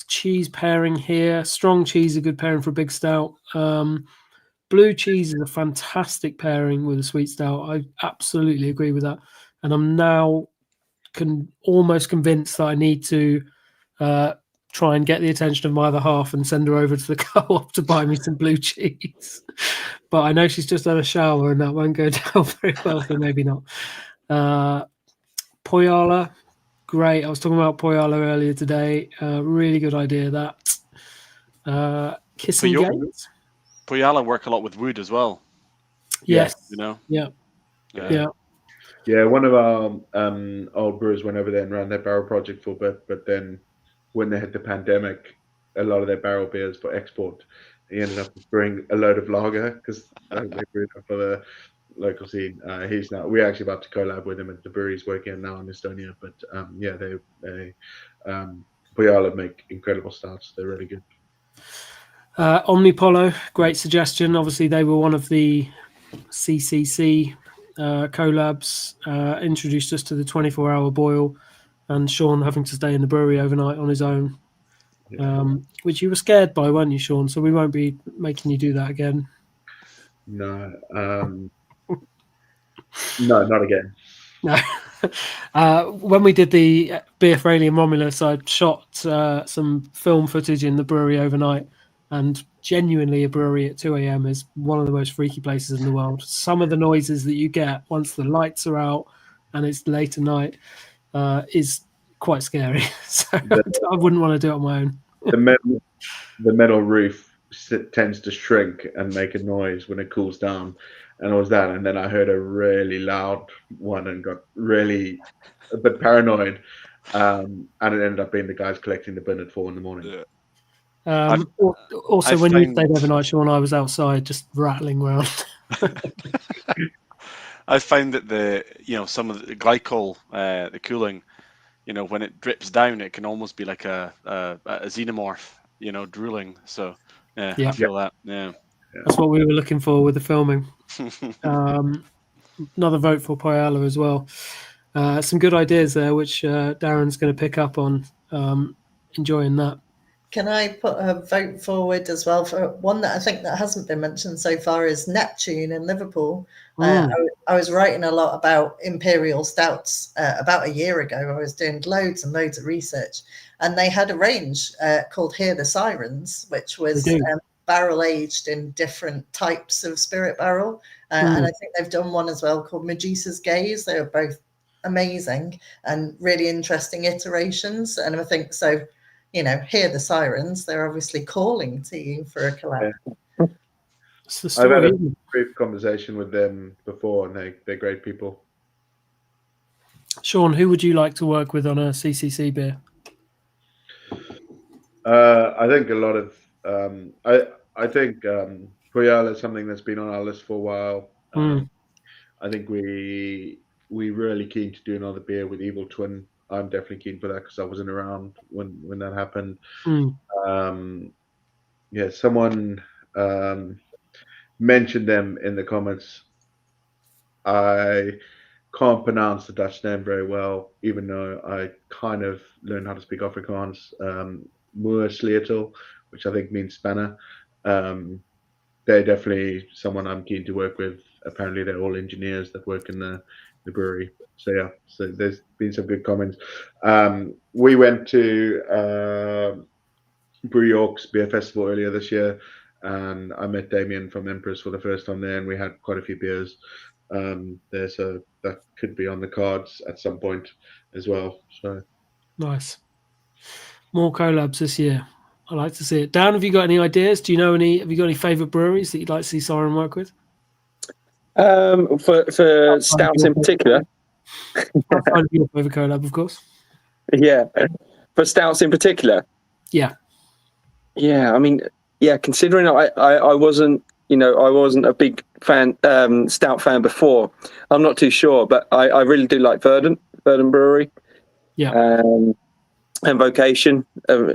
cheese pairing here. Strong cheese, a good pairing for a big stout. Blue cheese is a fantastic pairing with a sweet stout. I absolutely agree with that. And I'm now almost convinced that I need to try and get the attention of my other half and send her over to the co-op to buy me some blue cheese. But I know she's just had a shower and that won't go down very well, so maybe not. Poyala, great. I was talking about Poyala earlier today. Really good idea, that. Kissing Gates. Poyala work a lot with wood as well. Yes. You know? Yeah. Yeah, one of our old brewers went over there and ran their barrel project for a bit, but then when they had the pandemic, a lot of their barrel beers for export, he ended up brewing a load of lager because they brewed up for the local scene. We're actually about to collab with him at the brewery he's working at now in Estonia. But they Poyala make incredible stouts. They're really good. Omnipolo, great suggestion. Obviously, they were one of the CCC collabs, introduced us to the 24-hour boil, and Sean having to stay in the brewery overnight on his own, which you were scared by, weren't you, Sean? So we won't be making you do that again. No, not again. No. When we did the Beer for Alien Romulus, I shot some film footage in the brewery overnight. And genuinely, a brewery at 2 a.m. is one of the most freaky places in the world. Some of the noises that you get once the lights are out and it's late at night is quite scary. So I wouldn't want to do it on my own. The metal roof tends to shrink and make a noise when it cools down. And it was that. And then I heard a really loud one and got really a bit paranoid. And it ended up being the guys collecting the bin at 4 in the morning. Yeah. Also, when you stayed overnight, Sean, I was outside just rattling around. I found that some of the glycol, the cooling, when it drips down, it can almost be like a xenomorph, drooling. So I feel that. Yeah, that's what we were looking for with the filming. Another vote for Poyala as well. Some good ideas there, which Darren's going to pick up on. Enjoying that. Can I put a vote forward as well for one that I think that hasn't been mentioned so far is Neptune in Liverpool. I was writing a lot about imperial stouts about a year ago. I was doing loads and loads of research, and they had a range called Hear the Sirens, which was barrel aged in different types of spirit barrel. And I think they've done one as well called Medusa's Gaze. They were both amazing and really interesting iterations. And I think so. Hear the sirens. They're obviously calling to you for a collab. Yeah. I've had a brief conversation with them before, and they're great people. Sean, who would you like to work with on a CCC beer? I think a lot of I think Royale is something that's been on our list for a while. I think we're really keen to do another beer with Evil Twin. I'm definitely keen for that because I wasn't around when that happened. Yeah, someone mentioned them in the comments. I can't pronounce the Dutch name very well, even though I kind of learned how to speak Afrikaans. Moer Sleetel, which I think means spanner. They're definitely someone I'm keen to work with. Apparently, they're all engineers that work in the brewery. So yeah, so there's been some good comments. We went to Brew York's beer festival earlier this year, and I met Damien from Empress for the first time there, and we had quite a few beers there, so that could be on the cards at some point as well. So nice. More collabs this year. I like to see it. Dan, have you got any ideas? Do you know any? Have you got any favourite breweries that you'd like to see Siren work with? For stouts in particular. Outside of your favourite collab, of course. Yeah, for stouts in particular. Yeah. I mean, yeah. Considering I wasn't, I wasn't a big fan, stout fan before. I'm not too sure, but I really do like Verdant Brewery. Yeah. And Vocation.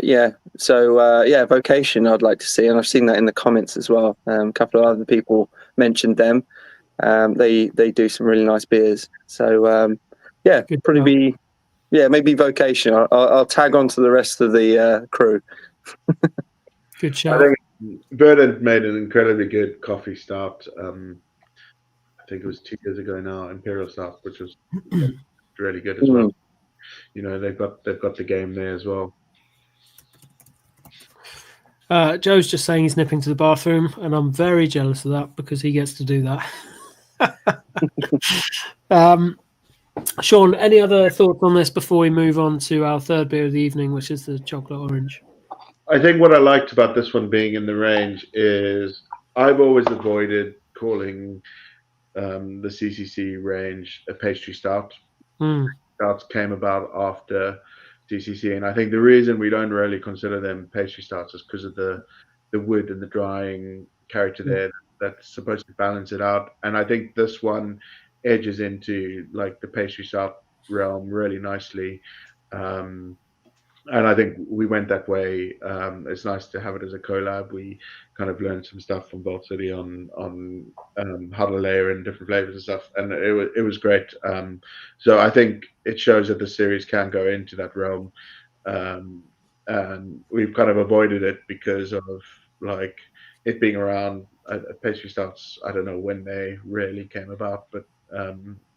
Yeah. So yeah, Vocation. I'd like to see, and I've seen that in the comments as well. A couple of other people mentioned them. They do some really nice beers. So yeah, Good probably be maybe Vocation. I'll tag on to the rest of the crew. Good shout. I think Verdant made an incredibly good coffee stout. I think it was 2 years ago now, Imperial Stout, which was really good as well. They've got the game there as well. Joe's just saying he's nipping to the bathroom, and I'm very jealous of that because he gets to do that. Sean, any other thoughts on this before we move on to our third beer of the evening, which is the chocolate orange? I think what I liked about this one being in the range is I've always avoided calling the CCC range a pastry stout. Stouts came about after CCC, and I think the reason we don't really consider them pastry stouts is because of the wood and the drying character there that's supposed to balance it out. And I think this one edges into like the pastry stout realm really nicely. And I think we went that way. It's nice to have it as a collab. We kind of learned some stuff from Vault City on how to layer in different flavors and stuff, and it was great. So I think it shows that the series can go into that realm, and we've kind of avoided it because of like it being around. Pastry stouts, I don't know when they really came about, but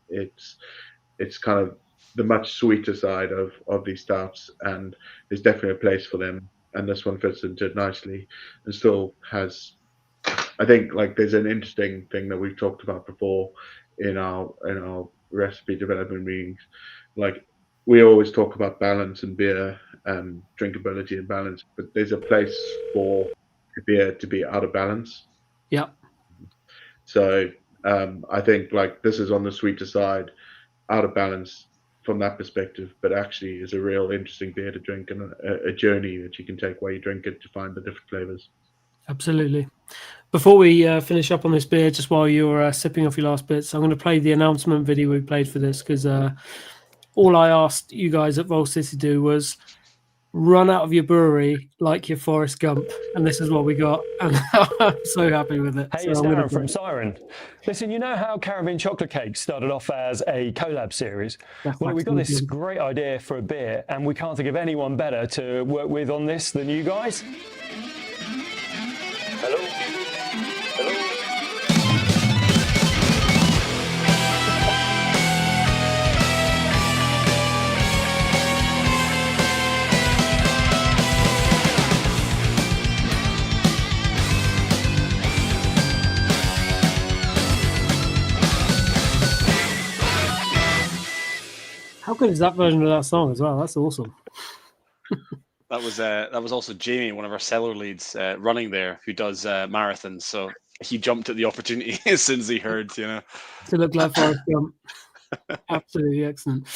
it's kind of the much sweeter side of these stouts, and there's definitely a place for them, and this one fits into it nicely and still has, I think, like there's an interesting thing that we've talked about before in our recipe development meetings. Like we always talk about balance in beer and drinkability and balance, but there's a place for beer to be out of balance. Yeah. So I think like this is on the sweeter side, out of balance from that perspective, but actually is a real interesting beer to drink and a journey that you can take while you drink it to find the different flavors. Absolutely. Before we finish up on this beer, just while you're sipping off your last bits, I'm going to play the announcement video we played for this because all I asked you guys at Vault City to do was run out of your brewery like your Forrest Gump, and this is what we got, and I'm so happy with it. Hey, it's Darren from Siren. Listen, you know how Caribbean Chocolate Cake started off as a collab series? Well, we got this great idea for a beer, and we can't think of anyone better to work with on this than you guys. Hello? Hello? How good is that version of that song as well? That's awesome. That was also Jamie, one of our cellar leads, running there, who does marathons. So he jumped at the opportunity as soon as he heard, To look like Forrest Gump. Absolutely excellent.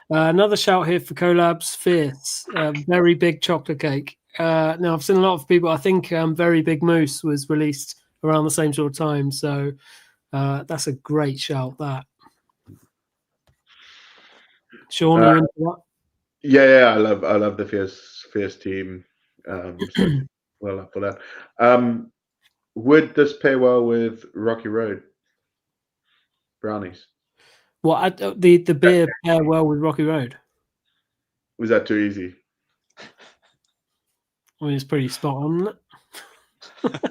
Another shout here for collabs, Fierce, very big chocolate cake. Now I've seen a lot of people. I think Very Big Moose was released around the same sort of time, so that's a great shout. That Sean, are you into that? Yeah, I love the Fierce team. So well up for that. Would this pair well with Rocky Road brownies? Well, the beer pair well with Rocky Road. Was that too easy? I mean, it's pretty spot on, isn't it?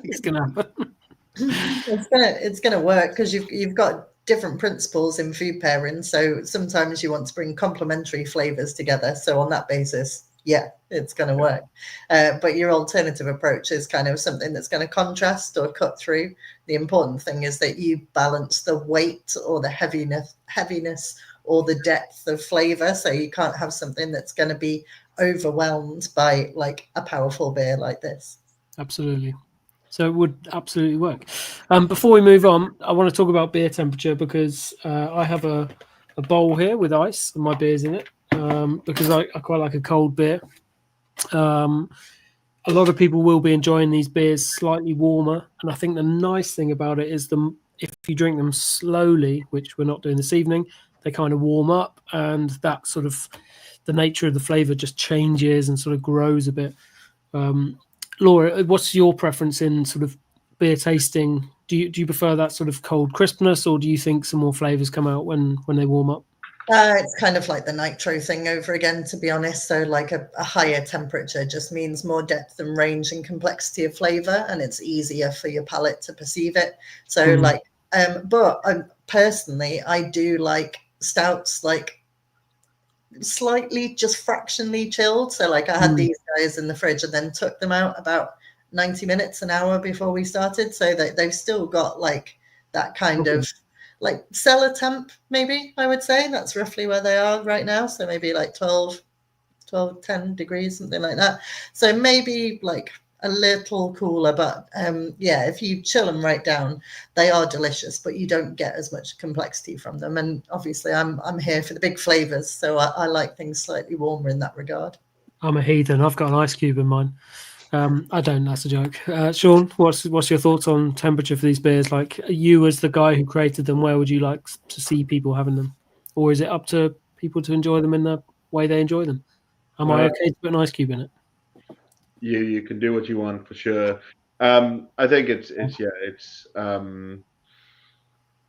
It's gonna happen. It's gonna work because you've got different principles in food pairing. So sometimes you want to bring complementary flavors together. So on that basis, yeah, it's going to work. But your alternative approach is kind of something that's going to contrast or cut through. The important thing is that you balance the weight or the heaviness or the depth of flavor. So you can't have something that's going to be overwhelmed by like a powerful beer like this. Absolutely. So it would absolutely work. Before we move on, I want to talk about beer temperature because I have a bowl here with ice and my beer's in it because I quite like a cold beer. A lot of people will be enjoying these beers slightly warmer. And I think the nice thing about it is if you drink them slowly, which we're not doing this evening, they kind of warm up and that sort of the nature of the flavor just changes and sort of grows a bit. Laura, what's your preference in sort of beer tasting? Do you prefer that sort of cold crispness, or do you think some more flavors come out when they warm up? It's kind of like the nitro thing over again, to be honest. So like a higher temperature just means more depth and range and complexity of flavor, and it's easier for your palate to perceive it. So but personally, I do like stouts like slightly just fractionally chilled. So like I had these guys in the fridge and then took them out about 90 minutes, an hour before we started. So that they've still got like that kind of like cellar temp, maybe I would say. That's roughly where they are right now. So maybe like 12, 10 degrees, something like that. So maybe like a little cooler, but yeah, if you chill them right down, they are delicious, but you don't get as much complexity from them. And obviously I'm here for the big flavors, so I like things slightly warmer in that regard. I'm a heathen. I've got an ice cube in mine. I don't. That's a joke. Sean, what's your thoughts on temperature for these beers? Like you, as the guy who created them, where would you like to see people having them, or is it up to people to enjoy them in the way they enjoy them? Am I okay to put an ice cube in it? You can do what you want for sure. I think it's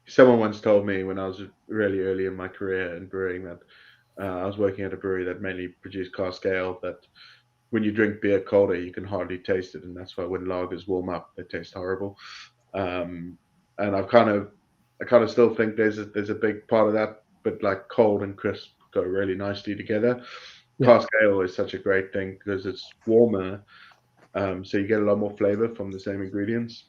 someone once told me when I was really early in my career in brewing that I was working at a brewery that mainly produced cask ale, that when you drink beer colder you can hardly taste it, and that's why when lagers warm up they taste horrible. And I kind of still think there's a big part of that, but like cold and crisp go really nicely together. Cask ale is such a great thing because it's warmer, so you get a lot more flavor from the same ingredients,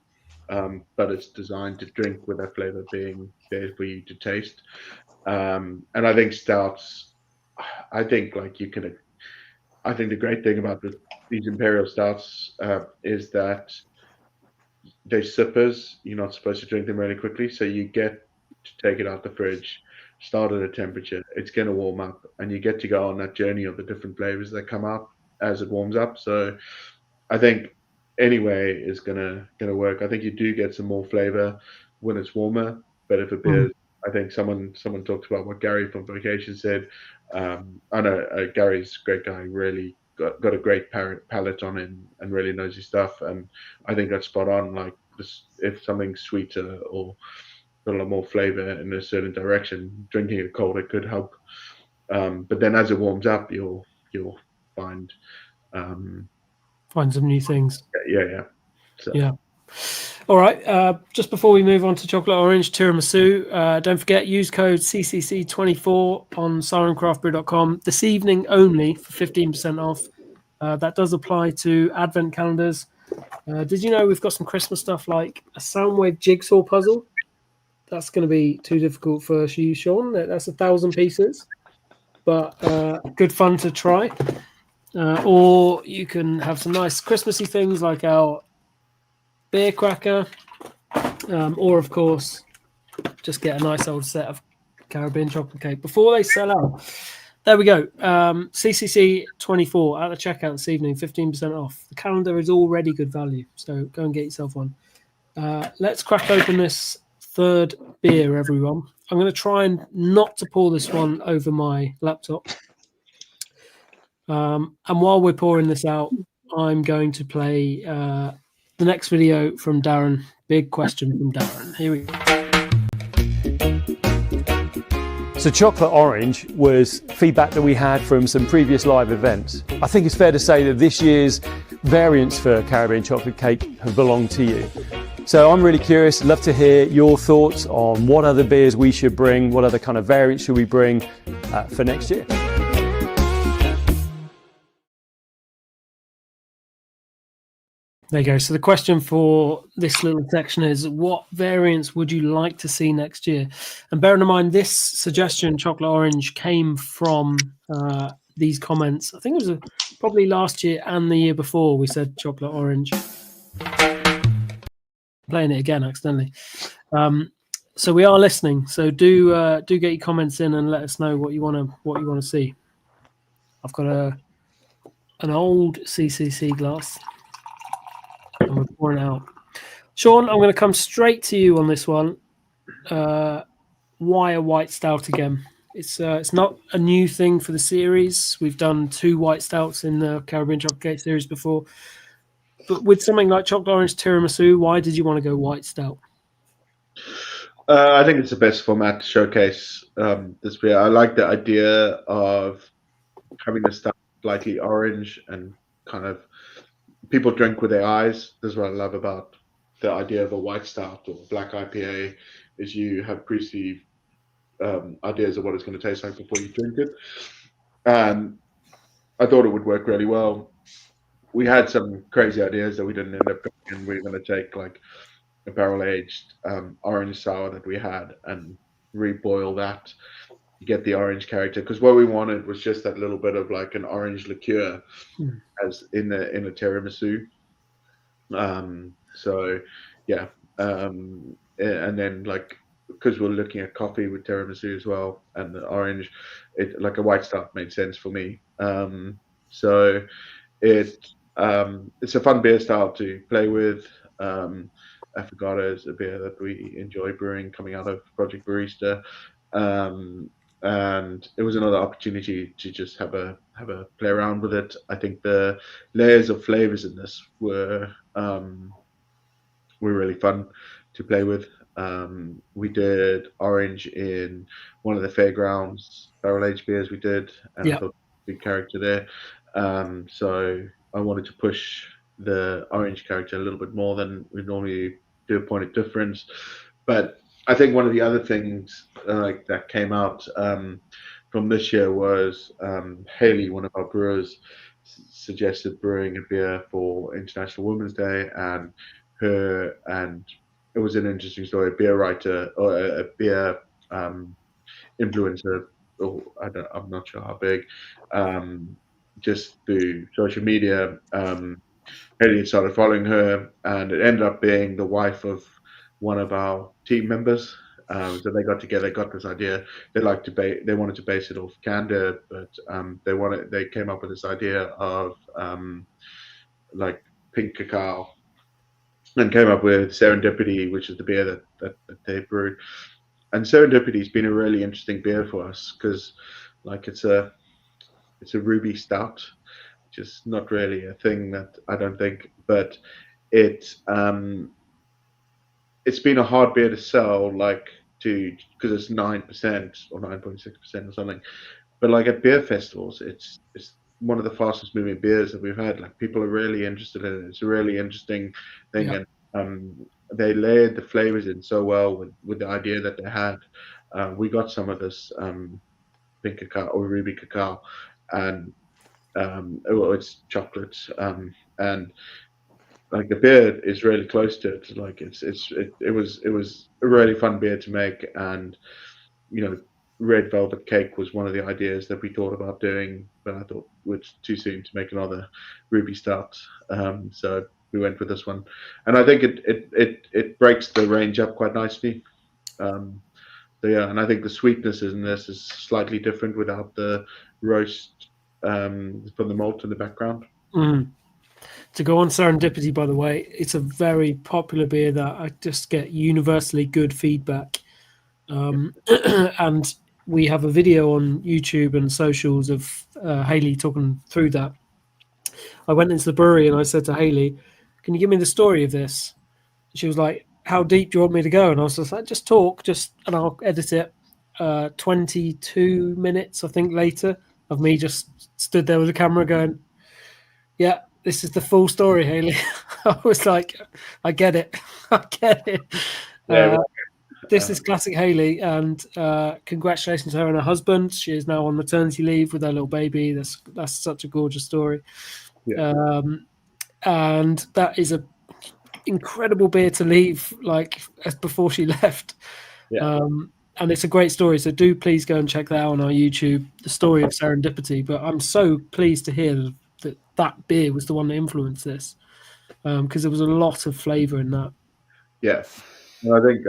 but it's designed to drink with that flavor being there for you to taste. And I think stouts, I think the great thing about these imperial stouts is that they're sippers. You're not supposed to drink them really quickly, so you get to take it out the fridge, start at a temperature, it's going to warm up, and you get to go on that journey of the different flavors that come out as it warms up. So I think anyway is gonna work. I think you do get some more flavor when it's warmer, but if a beer, I think someone talked about what Gary from Vocation said. I know Gary's a great guy, really got a great palate on him and really knows his stuff, and I think that's spot on. Like this, if something's sweeter or got a lot more flavor in a certain direction, drinking it cold, it could help. But then as it warms up, you'll find some new things. Yeah. So. Yeah. All right. Just before we move on to chocolate orange tiramisu, don't forget, use code CCC24 on sirencraftbrew.com this evening only for 15% off. That does apply to advent calendars. Did you know we've got some Christmas stuff like a Soundwave jigsaw puzzle? That's going to be too difficult for you, Sean. That's 1,000 pieces, but good fun to try. Or you can have some nice Christmassy things like our beer cracker, or of course, just get a nice old set of Caribbean chocolate cake. Before they sell out, there we go. CCC 24 at the checkout this evening, 15% off. The calendar is already good value, so go and get yourself one. Let's crack open this third beer, everyone. I'm going to try and not to pour this one over my laptop. And while we're pouring this out, I'm going to play the next video from Darren. Big question from Darren. Here we go. So chocolate orange was feedback that we had from some previous live events. I think it's fair to say that this year's variants for Caribbean chocolate cake have belonged to you. So I'm really curious, love to hear your thoughts on what other beers we should bring, what other kind of variants should we bring for next year. There you go. So the question for this little section is, what variants would you like to see next year? And bearing in mind, this suggestion, chocolate orange, came from these comments. I think it was probably last year and the year before we said chocolate orange. Playing it again accidentally. So we are listening. So do get your comments in and let us know what you want to see. I've got an old CCC glass. And we're pouring it out. Sean, I'm going to come straight to you on this one. Why a white stout again? It's not a new thing for the series. We've done 2 white stouts in the Caribbean Chocolate Cake series before. But with something like chocolate orange tiramisu, why did you want to go white stout? I think it's the best format to showcase this beer. I like the idea of having the stout slightly orange and kind of people drink with their eyes. This is what I love about the idea of a white stout or black IPA, is you have perceived ideas of what it's going to taste like before you drink it. And I thought it would work really well. We had some crazy ideas that we didn't end up doing, and we were going to take like a barrel-aged orange sour that we had and reboil that to get the orange character, because what we wanted was just that little bit of like an orange liqueur as in a tiramisu. So yeah, and then like, because we're looking at coffee with tiramisu as well and the orange, it like a white stout made sense for me. So it's a fun beer style to play with. Affogato is a beer that we enjoy brewing coming out of Project Barista. And it was another opportunity to just have a play around with it. I think the layers of flavors in this were really fun to play with. We did orange in one of the Fairgrounds barrel aged beers we did, and I thought big character there. So I wanted to push the orange character a little bit more than we normally do, a point of difference. But I think one of the other things that came out from this year was Haley, one of our brewers, suggested brewing a beer for International Women's Day, and it was an interesting story. A beer writer or a beer influencer, or I'm not sure how big, just through social media, Haley started following her, and it ended up being the wife of one of our team members. So they got together, got this idea. They wanted to base it off Canada, but they came up with this idea of like pink cacao, and came up with Serendipity, which is the beer that they brewed. And Serendipity's been a really interesting beer for us because, like, it's a ruby stout, which is not really a thing that I don't think, but it's been a hard beer to sell, like because it's 9% or 9.6% or something. But like at beer festivals, it's one of the fastest moving beers that we've had. Like, people are really interested in it. It's a really interesting thing, and they layered the flavors in so well with the idea that they had. We got some of this pink cacao or ruby cacao, and it's chocolate, and like the beer is really close to it. Like it was a really fun beer to make, and red velvet cake was one of the ideas that we thought about doing, but I thought it was too soon to make another ruby stout. So we went with this one, and I think it breaks the range up quite nicely. So yeah, and I think the sweetness in this is slightly different without the roast from the malt in the background. To go on Serendipity, by the way, it's a very popular beer that I just get universally good feedback. And we have a video on YouTube and socials of Hayley talking through that. I went into the brewery and I said to Hayley, "Can you give me the story of this?" She was like, "How deep do you want me to go?" And I was just like, "Just talk, and I'll edit it." 22 minutes, I think, later of me just stood there with the camera going, "Yeah, this is the full story, Hayley." I was like, "I get it. I get it." Yeah, This is classic Hayley, and congratulations to her and her husband. She is now on maternity leave with her little baby. That's such a gorgeous story. Yeah. And that is a incredible beer to leave as before she left. Yeah. And it's a great story. So do please go and check that out on our YouTube, the story of Serendipity. But I'm so pleased to hear that beer was the one that influenced this, because there was a lot of flavour in that. Yeah. And I think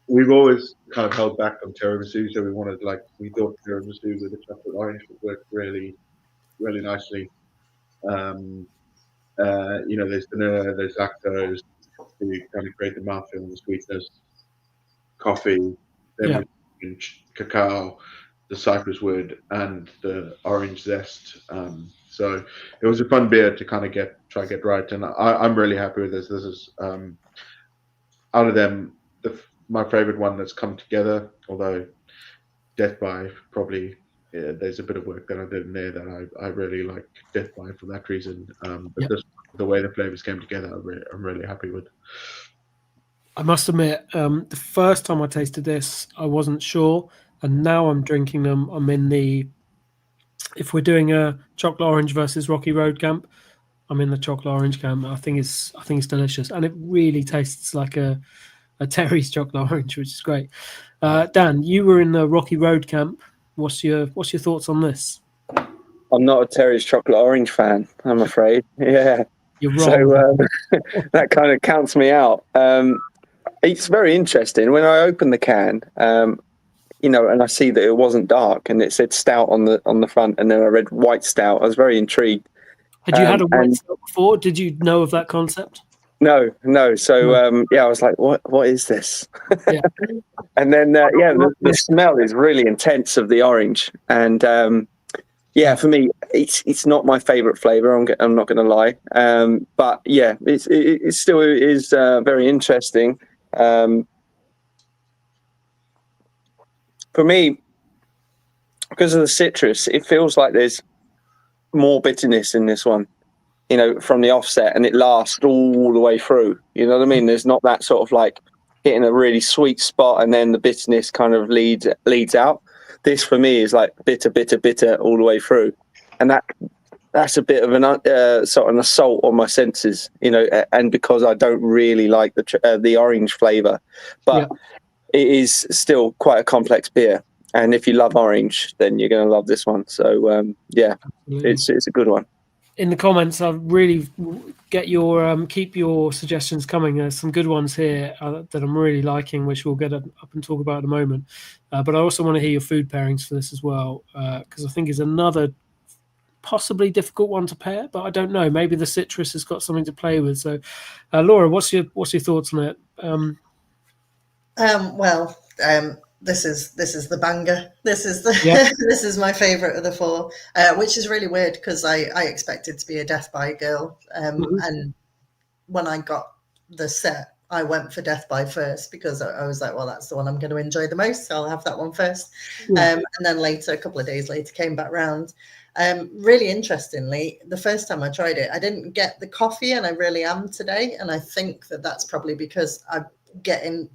we've always kind of held back on tiramisu, so we thought tiramisu with the chocolate orange would work really, really nicely. There's vanilla, there's lactose to kind of create the mouthfeel and the sweetness. Coffee, then with cacao, the cypress wood, and the orange zest. So it was a fun beer to kind of try to get right, and I'm really happy with this. This is out of them my favorite one that's come together. Although Death by probably there's a bit of work that I did in there that I really like Death by for that reason. But the way the flavors came together, I'm really happy with. I must admit, the first time I tasted this, I wasn't sure, and now I'm drinking them. I'm in if we're doing a chocolate orange versus Rocky Road camp, I'm in the chocolate orange camp. I think it's delicious, and it really tastes like a Terry's chocolate orange, which is great. Dan, you were in the Rocky Road camp. What's your thoughts on this? I'm not a Terry's chocolate orange fan, I'm afraid. Yeah, you're wrong. So that kind of counts me out. It's very interesting. When I opened the can, and I see that it wasn't dark and it said stout on the front, and then I read white stout. I was very intrigued. Had you had a white stout before? Did you know of that concept? No. So I was like, what is this? Yeah. And then the smell is really intense of the orange, and for me, it's not my favorite flavor. I'm not going to lie, but yeah, it still is very interesting. For me, because of the citrus, it feels like there's more bitterness in this one, from the offset, and it lasts all the way through. You know what I mean? There's not that sort of like hitting a really sweet spot and then the bitterness kind of leads out. This for me is like bitter all the way through, and that's a bit of an sort of an assault on my senses, and because I don't really like the orange flavor, but it is still quite a complex beer. And if you love orange, then you're going to love this one. So it's a good one. In the comments, I really get your keep your suggestions coming. There's some good ones here that I'm really liking, which we'll get up and talk about in a moment. But I also want to hear your food pairings for this as well, because I think it's another possibly difficult one to pair. But I don't know. Maybe the citrus has got something to play with. So, Laura, what's your thoughts on it? This is the banger. This is this is my favorite of the four, which is really weird because I expected to be a Death by girl, and when I got the set, I went for Death by first because I was like, well, that's the one I'm going to enjoy the most, so I'll have that one first. And then later, a couple of days later, came back round. Really interestingly, the first time I tried it, I didn't get the coffee, and I really am today, and I think that's probably because I'm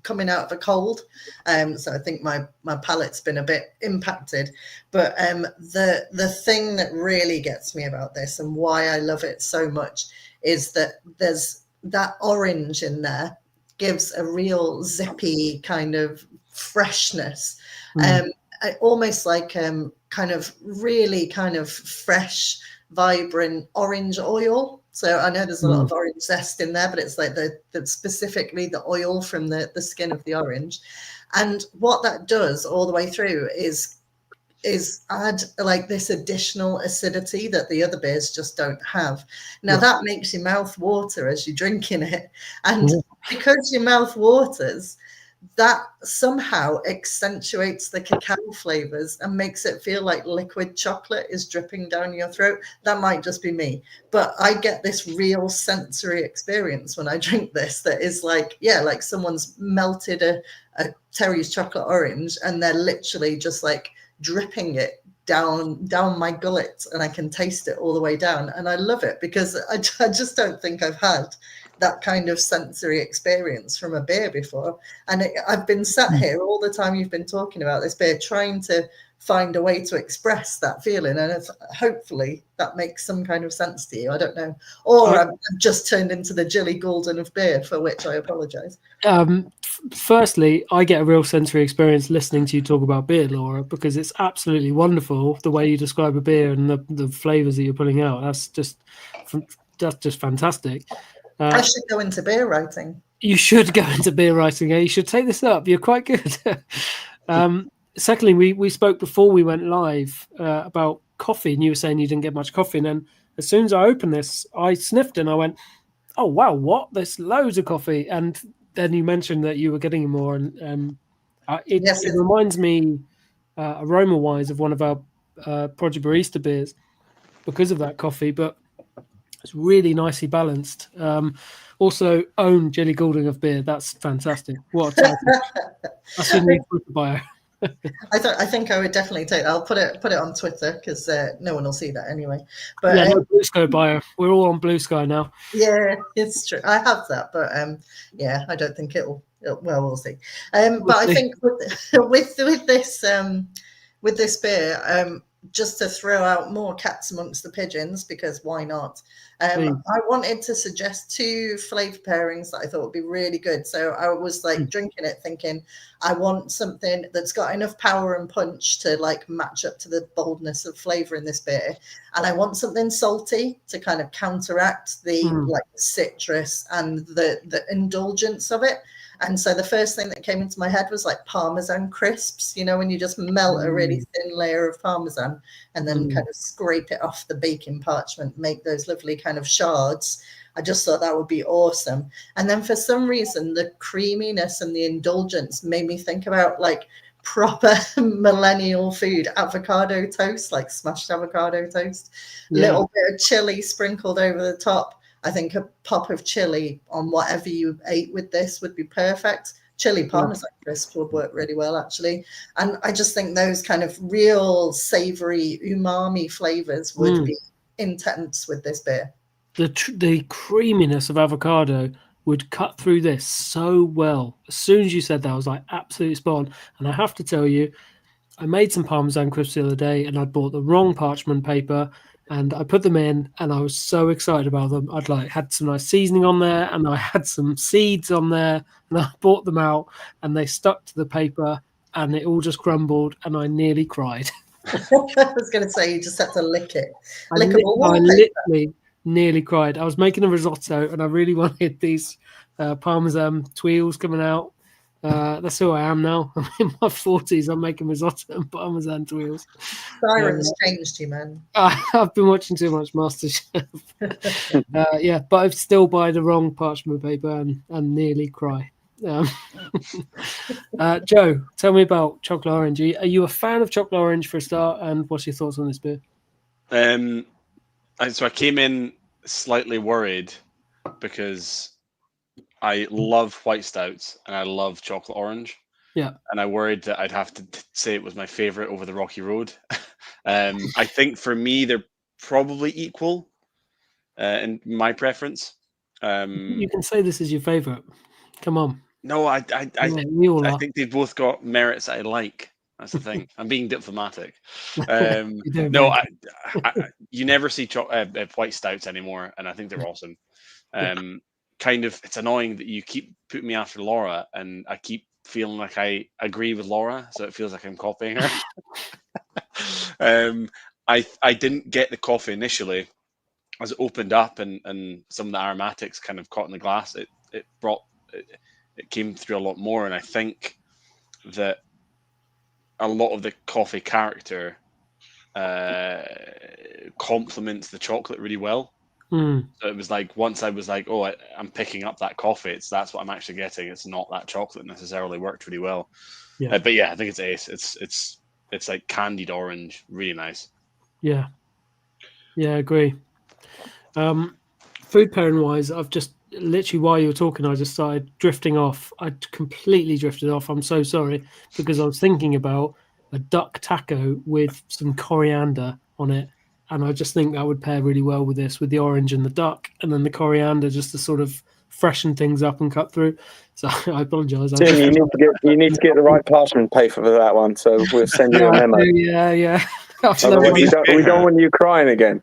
coming out of a cold, so I think my palate's been a bit impacted. But the thing that really gets me about this and why I love it so much is that there's that orange in there, gives a real zippy kind of freshness, almost like kind of really kind of fresh, vibrant orange oil. So I know there's a lot of orange zest in there, but it's like the specifically the oil from the skin of the orange. And what that does all the way through is is add like this additional acidity that the other beers just don't have. Now that makes your mouth water as you're drinking it, and because your mouth waters, that somehow accentuates the cacao flavors and makes it feel like liquid chocolate is dripping down your throat. That might just be me, but I get this real sensory experience when I drink this that is like, yeah, like someone's melted a Terry's chocolate orange and they're literally just like dripping it down my gullet, and I can taste it all the way down. And I love it because I just don't think I've had that kind of sensory experience from a beer before. And I've been sat here all the time you've been talking about this beer, trying to find a way to express that feeling. And hopefully that makes some kind of sense to you. I don't know. Or I've just turned into the Jilly Goulden of beer, for which I apologise. Firstly, I get a real sensory experience listening to you talk about beer, Laura, because it's absolutely wonderful the way you describe a beer and the flavours that you're putting out. That's just fantastic. I should go into beer writing. You should go into beer writing. You should take this up. You're quite good. Secondly, we spoke before we went live about coffee, and you were saying you didn't get much coffee. And then as soon as I opened this, I sniffed and I went, "Oh wow, what? There's loads of coffee." And then you mentioned that you were getting more, and it reminds me aroma-wise of one of our Project Barista beers because of that coffee, but it's really nicely balanced. Also, own Jilly Goulden of beer. That's fantastic. What a title. That's your new Twitter bio. I think I would definitely take that. I'll put it on Twitter because no one will see that anyway. But yeah, no Blue Sky bio. We're all on Blue Sky now. Yeah, it's true. I have that, but yeah, I don't think it'll well, we'll see. But I think with this beer, just to throw out more cats amongst the pigeons, because why not? I wanted to suggest 2 flavor pairings that I thought would be really good. So I was like drinking it thinking, I want something that's got enough power and punch to like match up to the boldness of flavor in this beer. And I want something salty to kind of counteract the like citrus and the indulgence of it. And so the first thing that came into my head was like Parmesan crisps, you know, when you just melt a really thin layer of Parmesan and then kind of scrape it off the baking parchment, make those lovely kind of shards. I just thought that would be awesome. And then for some reason, the creaminess and the indulgence made me think about like proper millennial food, avocado toast, like smashed avocado toast, little bit of chili sprinkled over the top. I think a pop of chili on whatever you ate with this would be perfect. Chili Parmesan crisps would work really well, actually. And I just think those kind of real savory umami flavors would be intense with this beer. The creaminess of avocado would cut through this so well. As soon as you said that, I was like, absolutely spot on. And I have to tell you, I made some Parmesan crisps the other day and I bought the wrong parchment paper and I put them in and I was so excited about them. I'd like had some nice seasoning on there and I had some seeds on there and I bought them out and they stuck to the paper and it all just crumbled and I nearly cried. I was going to say, you just had to lick it. I literally nearly cried. I was making a risotto and I really wanted these Parmesan twirls coming out. That's who I am now. I'm in my 40s. I'm making risotto and Parmesan twirls. Sirens changed you, man. I've been watching too much MasterChef. Yeah, but I still buy the wrong parchment paper and nearly cry. Joe, tell me about chocolate orange. Are you a fan of chocolate orange for a start? And what's your thoughts on this beer? So I came in slightly worried because I love white stouts and I love chocolate orange. Yeah. And I worried that I'd have to say it was my favorite over the Rocky Road. I think for me, they're probably equal in my preference. You can say this is your favorite. Come on. No, I think they've both got merits I like. That's the thing. I'm being diplomatic. No, you never see white stouts anymore, and I think they're awesome. Kind of, it's annoying that you keep putting me after Laura, and I keep feeling like I agree with Laura, so it feels like I'm copying her. I didn't get the coffee initially. As it opened up and some of the aromatics kind of caught in the glass, it came through a lot more, and I think that a lot of the coffee character complements the chocolate really well. Mm. So it was like once I was like, oh, I'm picking up that coffee. That's what I'm actually getting. It's not that chocolate necessarily. Worked really well. Yeah. But yeah, I think it's ace. It's like candied orange, really nice. Yeah, I agree. Food pairing wise, I've just literally while you were talking, I just started drifting off. I completely drifted off. I'm so sorry because I was thinking about a duck taco with some coriander on it, and I just think that would pair really well with this, with the orange and the duck, and then the coriander just to sort of freshen things up and cut through. So I apologise. Tim, you need to get the right parchment paper for that one. So we'll send you a memo. Yeah. Otherwise, we don't want you crying again.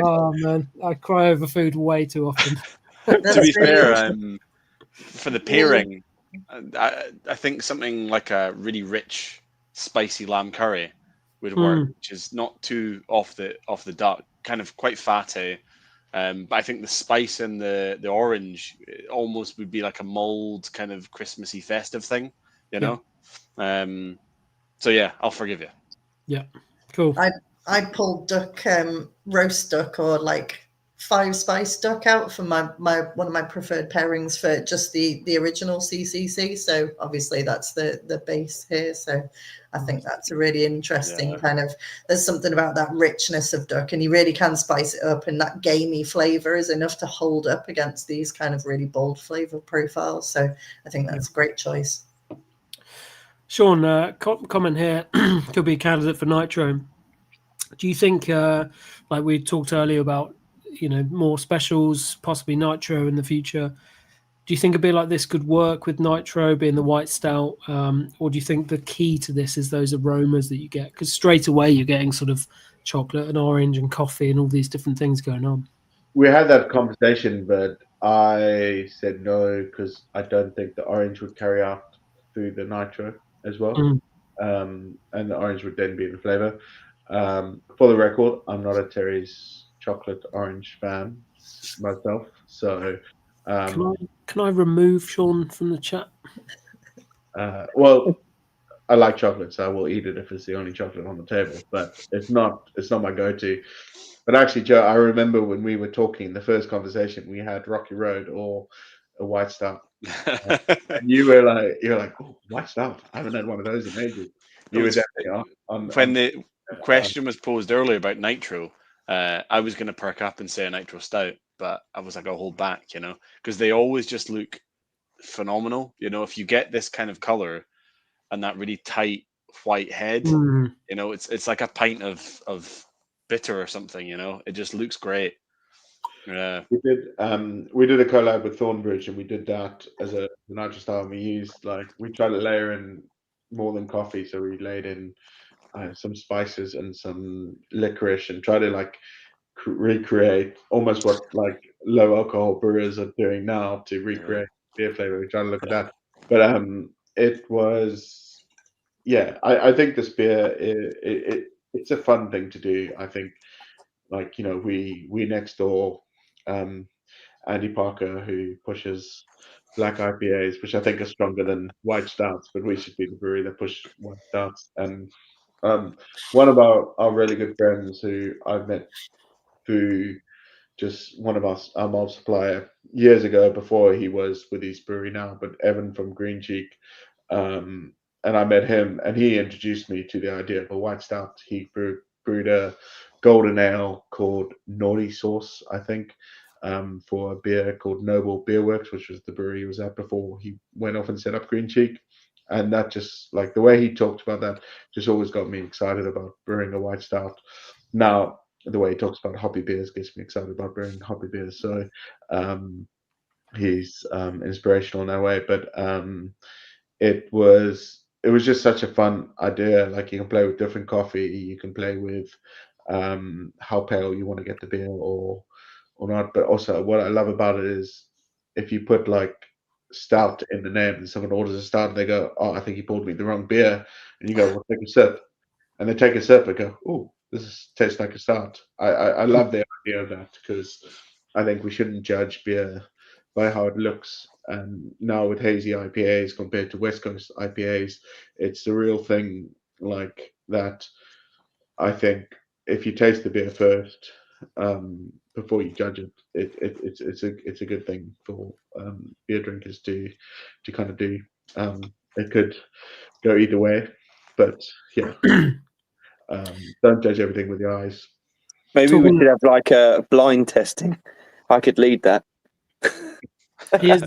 Oh man, I cry over food way too often. To be fair, really for the pairing, I think something like a really rich, spicy lamb curry would work, which is not too off the duck, kind of quite fatty. But I think the spice and the orange almost would be like a mulled kind of Christmassy festive thing, you know. So yeah, I'll forgive you. Yeah, cool. I pulled duck, roast duck, or like 5-spice duck out for my one of my preferred pairings for just the original CCC. So obviously that's the base here. So I think that's a really interesting kind of. There's something about that richness of duck, and you really can spice it up, and that gamey flavor is enough to hold up against these kind of really bold flavor profiles. So I think that's a great choice. Sean, comment here could be a candidate for Nitro. Do you think, like we talked earlier about, more specials, possibly Nitro in the future? Do you think a beer like this could work with Nitro being the white stout, or do you think the key to this is those aromas that you get? Because straight away you're getting sort of chocolate and orange and coffee and all these different things going on. We had that conversation, but I said no because I don't think the orange would carry out through the nitro as well. And the orange would then be in the flavor. For the record, I'm not a Terry's chocolate orange fan myself, so Can I remove Sean from the chat? well, I like chocolate, so I will eat it if it's the only chocolate on the table. But it's not my go-to. But actually, Joe, I remember when we were talking, the first conversation we had, Rocky Road or a white stout, and you're like, oh, white stout. I haven't had one of those in ages. You were definitely on. When the question was posed earlier about nitro, I was going to perk up and say a nitro stout, but I was like, I'll hold back, because they always just look phenomenal. If you get this kind of color and that really tight white head, it's like a pint of bitter or something. It just looks great. Yeah. We did a collab with Thornbridge, and we did that as a nitro style. And we tried to layer in more than coffee, so we laid in some spices and some licorice, and try to recreate almost what like low alcohol brewers are doing now to recreate beer flavor. We try to look at that, but it was I think this beer it's a fun thing to do. I think we next door. Andy Parker, who pushes black IPAs, which I think are stronger than white stouts, but we should be the brewery that push white stouts. And one of our really good friends who I've met through just one of us, our malt supplier, years ago before he was with his brewery now, but Evan from Green Cheek. And I met him, and he introduced me to the idea of a white stout. He brewed a golden ale called Naughty Sauce, I think, for a beer called Noble Beer Works, which was the brewery he was at before he went off and set up Green Cheek. And that just, like, the way he talked about that just always got me excited about brewing a white stout. Now, the way he talks about hoppy beers gets me excited about brewing hoppy beers. So he's inspirational in that way. But it was just such a fun idea. Like, you can play with different coffee, you can play with how pale you want to get the beer or not. But also, what I love about it is if you put like stout in the name and someone orders a stout and they go, oh, I think you poured me the wrong beer, and you go, well, take a sip, and they take a sip and go, oh, tastes like a stout. I love the idea of that, because I think we shouldn't judge beer by how it looks. And now with hazy IPAs compared to West Coast IPAs, it's the real thing like that. I think if you taste the beer first before you judge it, it's a good thing for beer drinkers to kind of do. It could go either way, but yeah, don't judge everything with your eyes. Maybe we should have like a blind testing. I could lead that. Here's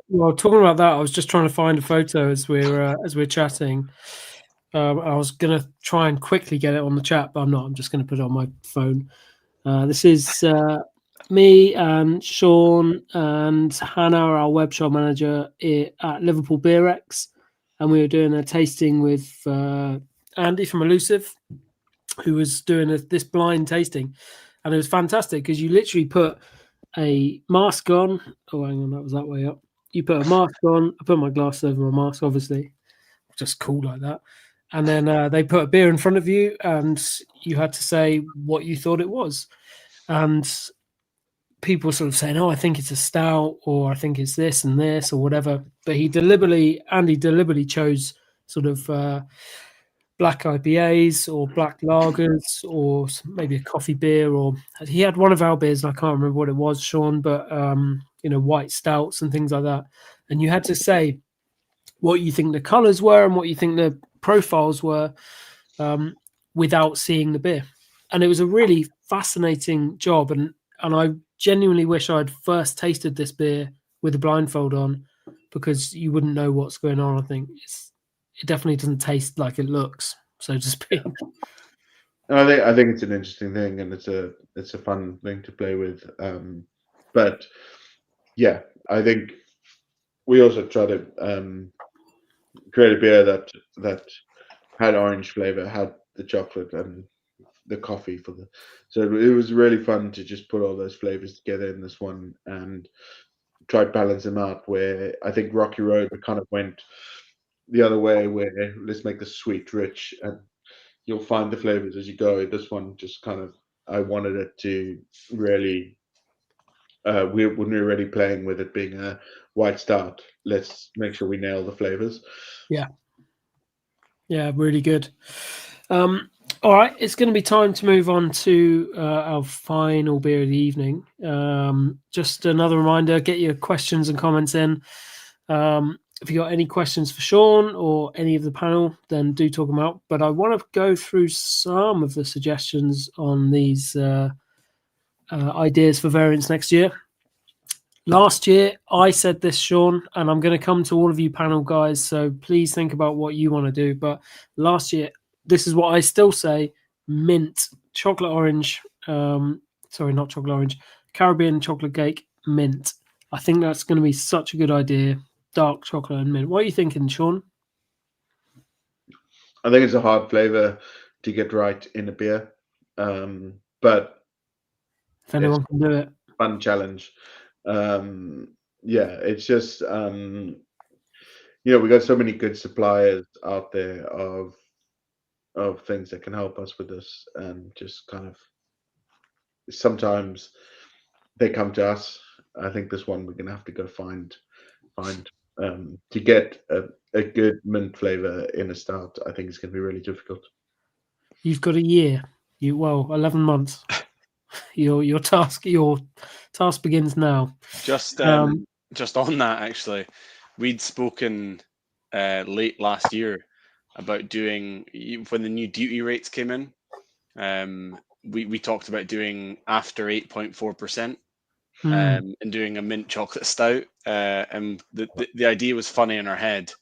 well, talking about that, I was just trying to find a photo as we're chatting. I was gonna try and quickly get it on the chat, but I'm not. I'm just gonna put it on my phone. This is me and Sean and Hannah, our web shop manager at Liverpool Beer X, and we were doing a tasting with Andy from Elusive, who was doing this blind tasting, and it was fantastic because you literally put a mask on. Oh, hang on, that was that way up. You put a mask on. I put my glasses over my mask, obviously, just cool like that. And then they put a beer in front of you, and you had to say what you thought it was. And people sort of saying, "Oh, I think it's a stout," or "I think it's this and this," or whatever. But Andy deliberately chose sort of black IPAs or black lagers or maybe a coffee beer, or he had one of our beers, and I can't remember what it was, Sean, but white stouts and things like that. And you had to say what you think the colors were and what you think the profiles were without seeing the beer. And it was a really fascinating job. And I genuinely wish I'd first tasted this beer with a blindfold on, because you wouldn't know what's going on. I think it definitely doesn't taste like it looks, so to speak. I think it's an interesting thing, and it's a fun thing to play with. But yeah, I think we also try to create a beer that had orange flavor, had the chocolate and the coffee so it was really fun to just put all those flavors together in this one and try to balance them out, where I think Rocky Road we kind of went the other way, where let's make the sweet rich, and you'll find the flavors as you go. This one just kind of, I wanted it to really when we were already playing with it being a white stout, let's make sure we nail the flavors. Yeah, really good. All right, it's going to be time to move on to our final beer of the evening. Just another reminder, get your questions and comments in. If you got any questions for Sean or any of the panel, then do talk them out. But I want to go through some of the suggestions on these ideas for variants next year. Last year, I said this, Sean, and I'm going to come to all of you panel guys, so please think about what you want to do. But last year, this is what I still say: mint, chocolate orange. Sorry, not chocolate orange. Caribbean chocolate cake, mint. I think that's going to be such a good idea. Dark chocolate and mint. What are you thinking, Sean? I think it's a hard flavor to get right in a beer, but if anyone can do it, fun challenge. It's just we got so many good suppliers out there of things that can help us with this, and just kind of sometimes they come to us. I think this one we're gonna have to go find to get a good mint flavor in a stout. I think it's gonna be really difficult. You've got a year. 11 months. Your task begins now. Just on that, actually, we'd spoken late last year about doing, when the new duty rates came in. We talked about doing after 8.4%, and doing a mint chocolate stout. And the idea was funny in our head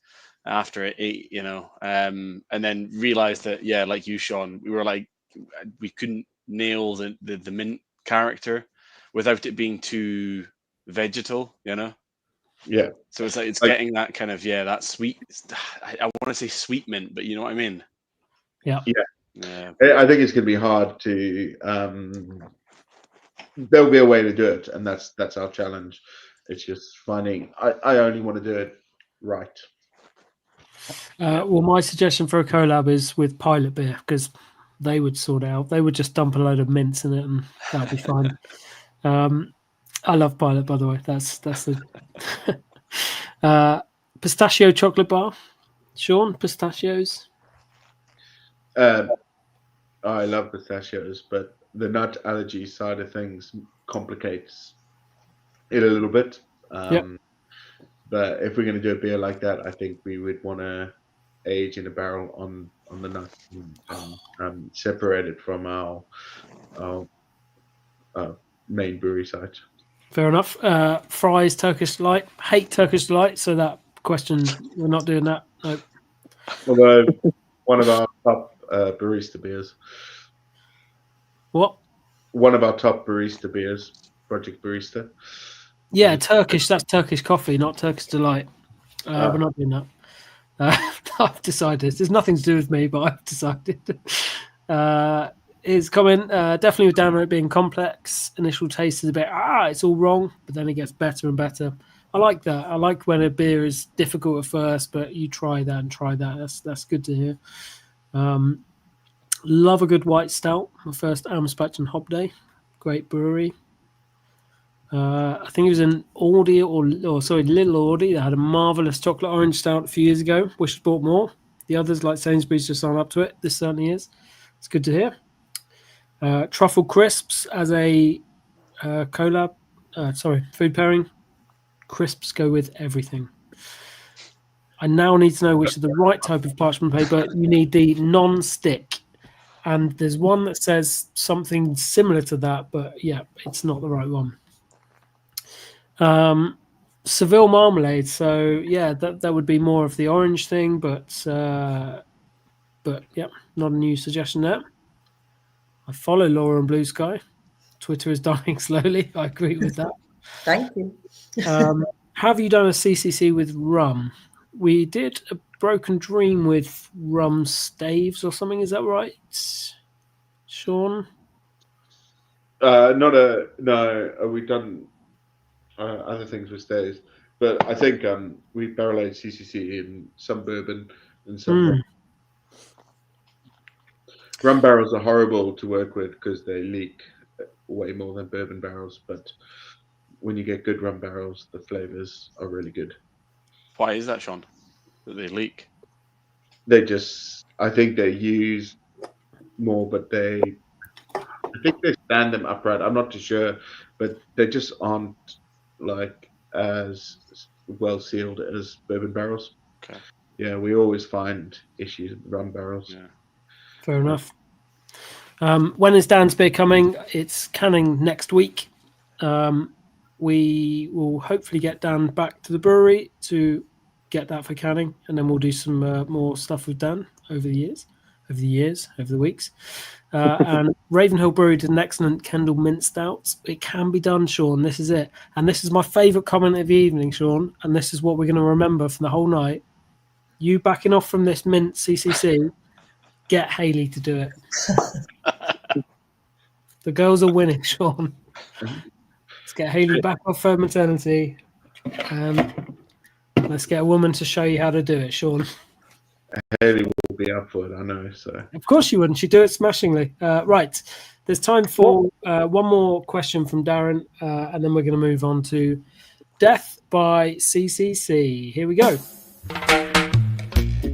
after 8, and then realized that, yeah, like you, Sean, we were like, we couldn't nail the mint character without it being too vegetal, Yeah. So it's like it's getting that kind of that sweet. I want to say sweet mint, but you know what I mean. Yeah. I think it's going to be hard to. There'll be a way to do it, and that's our challenge. It's just finding. I only want to do it right. Well, my suggestion for a collab is with Pilot Beer, because they would sort it out. They would just dump a load of mints in it, and that'll be fine. I love Pilot, by the way. That's the. Pistachio chocolate bar. Sean, pistachios? I love pistachios, but the nut allergy side of things complicates it a little bit. Yep. But if we're going to do a beer like that, I think we would want to age in a barrel on the nut and separate it from our main brewery site. Fair enough. Fries, Turkish Delight. Hate Turkish Delight, so that question, we're not doing that. No. Although one of our top barista beers. What? One of our top barista beers, Project Barista. Yeah, Turkish. That's Turkish coffee, not Turkish Delight. We're not doing that. I've decided. There's nothing to do with me, but I've decided. His comment, definitely with downright being complex. Initial taste is a bit, it's all wrong, but then it gets better and better. I like that. I like when a beer is difficult at first, but you try that and try that. That's good to hear. Love a good white stout. My first Amspatch and Hop Day. Great brewery. I think it was an Audi Little Audi that had a marvelous chocolate orange stout a few years ago. Wish I'd bought more. The others, like Sainsbury's, just aren't up to it. This certainly is. It's good to hear. Truffle crisps as a food pairing. Crisps go with everything. I now need to know which is the right type of parchment paper. You need the non-stick. And there's one that says something similar to that, but yeah, it's not the right one. Seville marmalade. So yeah, that would be more of the orange thing, but yeah, not a new suggestion there. I follow Laura on Blue Sky. Twitter is dying slowly. I agree with that. Thank you. Have you done a CCC with rum? We did a Broken Dream with rum staves or something. Is that right, Sean? No. We've done other things with staves, but I think we barrel aged CCC in some bourbon and some rum. Rum barrels are horrible to work with because they leak way more than bourbon barrels. But when you get good rum barrels, the flavors are really good. Why is that, Sean? That they leak? I think they use more, but I think they stand them upright. I'm not too sure, but they just aren't like as well sealed as bourbon barrels. Okay. Yeah, we always find issues with rum barrels. Yeah. Fair enough. When is Dan's beer coming? It's canning next week. We will hopefully get Dan back to the brewery to get that for canning, and then we'll do some more stuff with Dan over the weeks. And Ravenhill Brewery did an excellent Kendall Mint Stout. It can be done, Sean. This is it. And this is my favourite comment of the evening, Sean. And this is what we're going to remember from the whole night. You backing off from this Mint CCC, get Hayley to do it. The girls are winning, Sean. Let's get Hayley back off her maternity. And let's get a woman to show you how to do it, Sean. Hayley will be up for it, I know. So of course you wouldn't. She'd do it smashingly. Right. There's time for one more question from Darren, and then we're going to move on to Death by CCC. Here we go.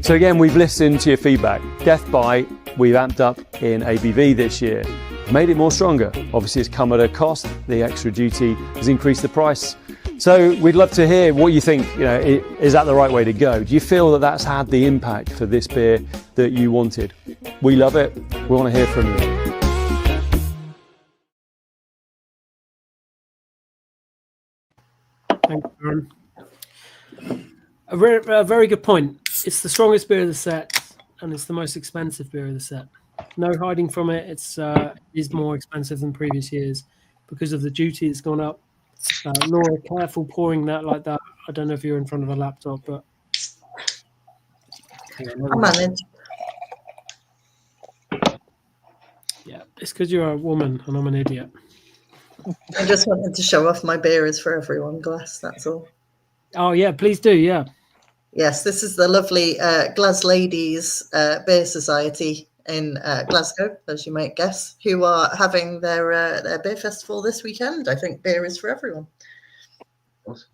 So again, we've listened to your feedback. Death by, we've amped up in ABV this year. Made it more stronger. Obviously, it's come at a cost. The extra duty has increased the price. So we'd love to hear what you think. Is that the right way to go? Do you feel that that's had the impact for this beer that you wanted? We love it. We want to hear from you. Thanks, Aaron. A very good point. It's the strongest beer of the set, and it's the most expensive beer of the set. No hiding from it. It is more expensive than previous years because of the duty that's gone up. Laura, careful pouring that like that. I don't know if you're in front of a laptop, but I manage. Yeah, it's because you're a woman and I'm an idiot. I just wanted to show off my beer is for everyone glass. That's all. Oh yeah, please do. Yeah. Yes, this is the lovely Glas Ladies Beer Society in Glasgow, as you might guess, who are having their beer festival this weekend. I think beer is for everyone. Awesome.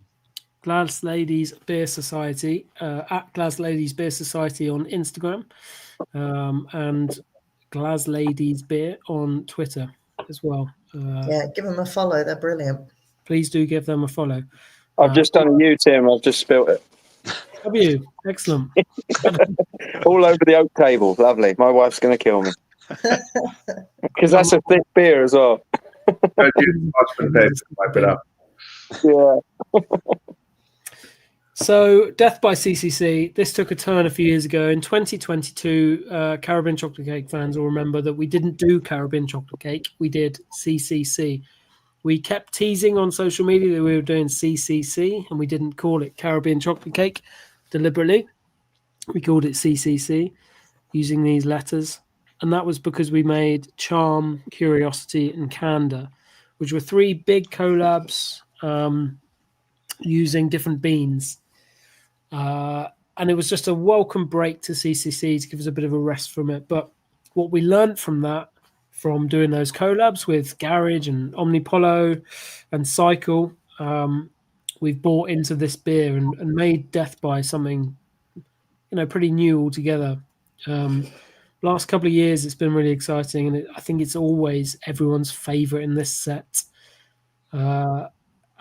Glas Ladies Beer Society, at Glas Ladies Beer Society on Instagram, and Glas Ladies Beer on Twitter as well. Yeah, give them a follow. They're brilliant. Please do give them a follow. I've just done a U, Tim. I've just spilt it. Have you? Excellent. All over the oak table. Lovely. My wife's going to kill me. Because that's a thick beer as well. Don't use parchment paper to wipe it up. Yeah. So, Death by CCC, this took a turn a few years ago. In 2022, Caribbean Chocolate Cake fans will remember that we didn't do Caribbean Chocolate Cake. We did CCC. We kept teasing on social media that we were doing CCC, and we didn't call it Caribbean Chocolate Cake deliberately. We called it CCC using these letters. And that was because we made Charm, Curiosity, and Candor, which were 3 big collabs using different beans. And it was just a welcome break to CCC to give us a bit of a rest from it. But what we learned from that, from doing those collabs with Garage and Omnipolo and Cycle, we've bought into this beer and made Death by something, pretty new altogether. Last couple of years, it's been really exciting, and I think it's always everyone's favorite in this set.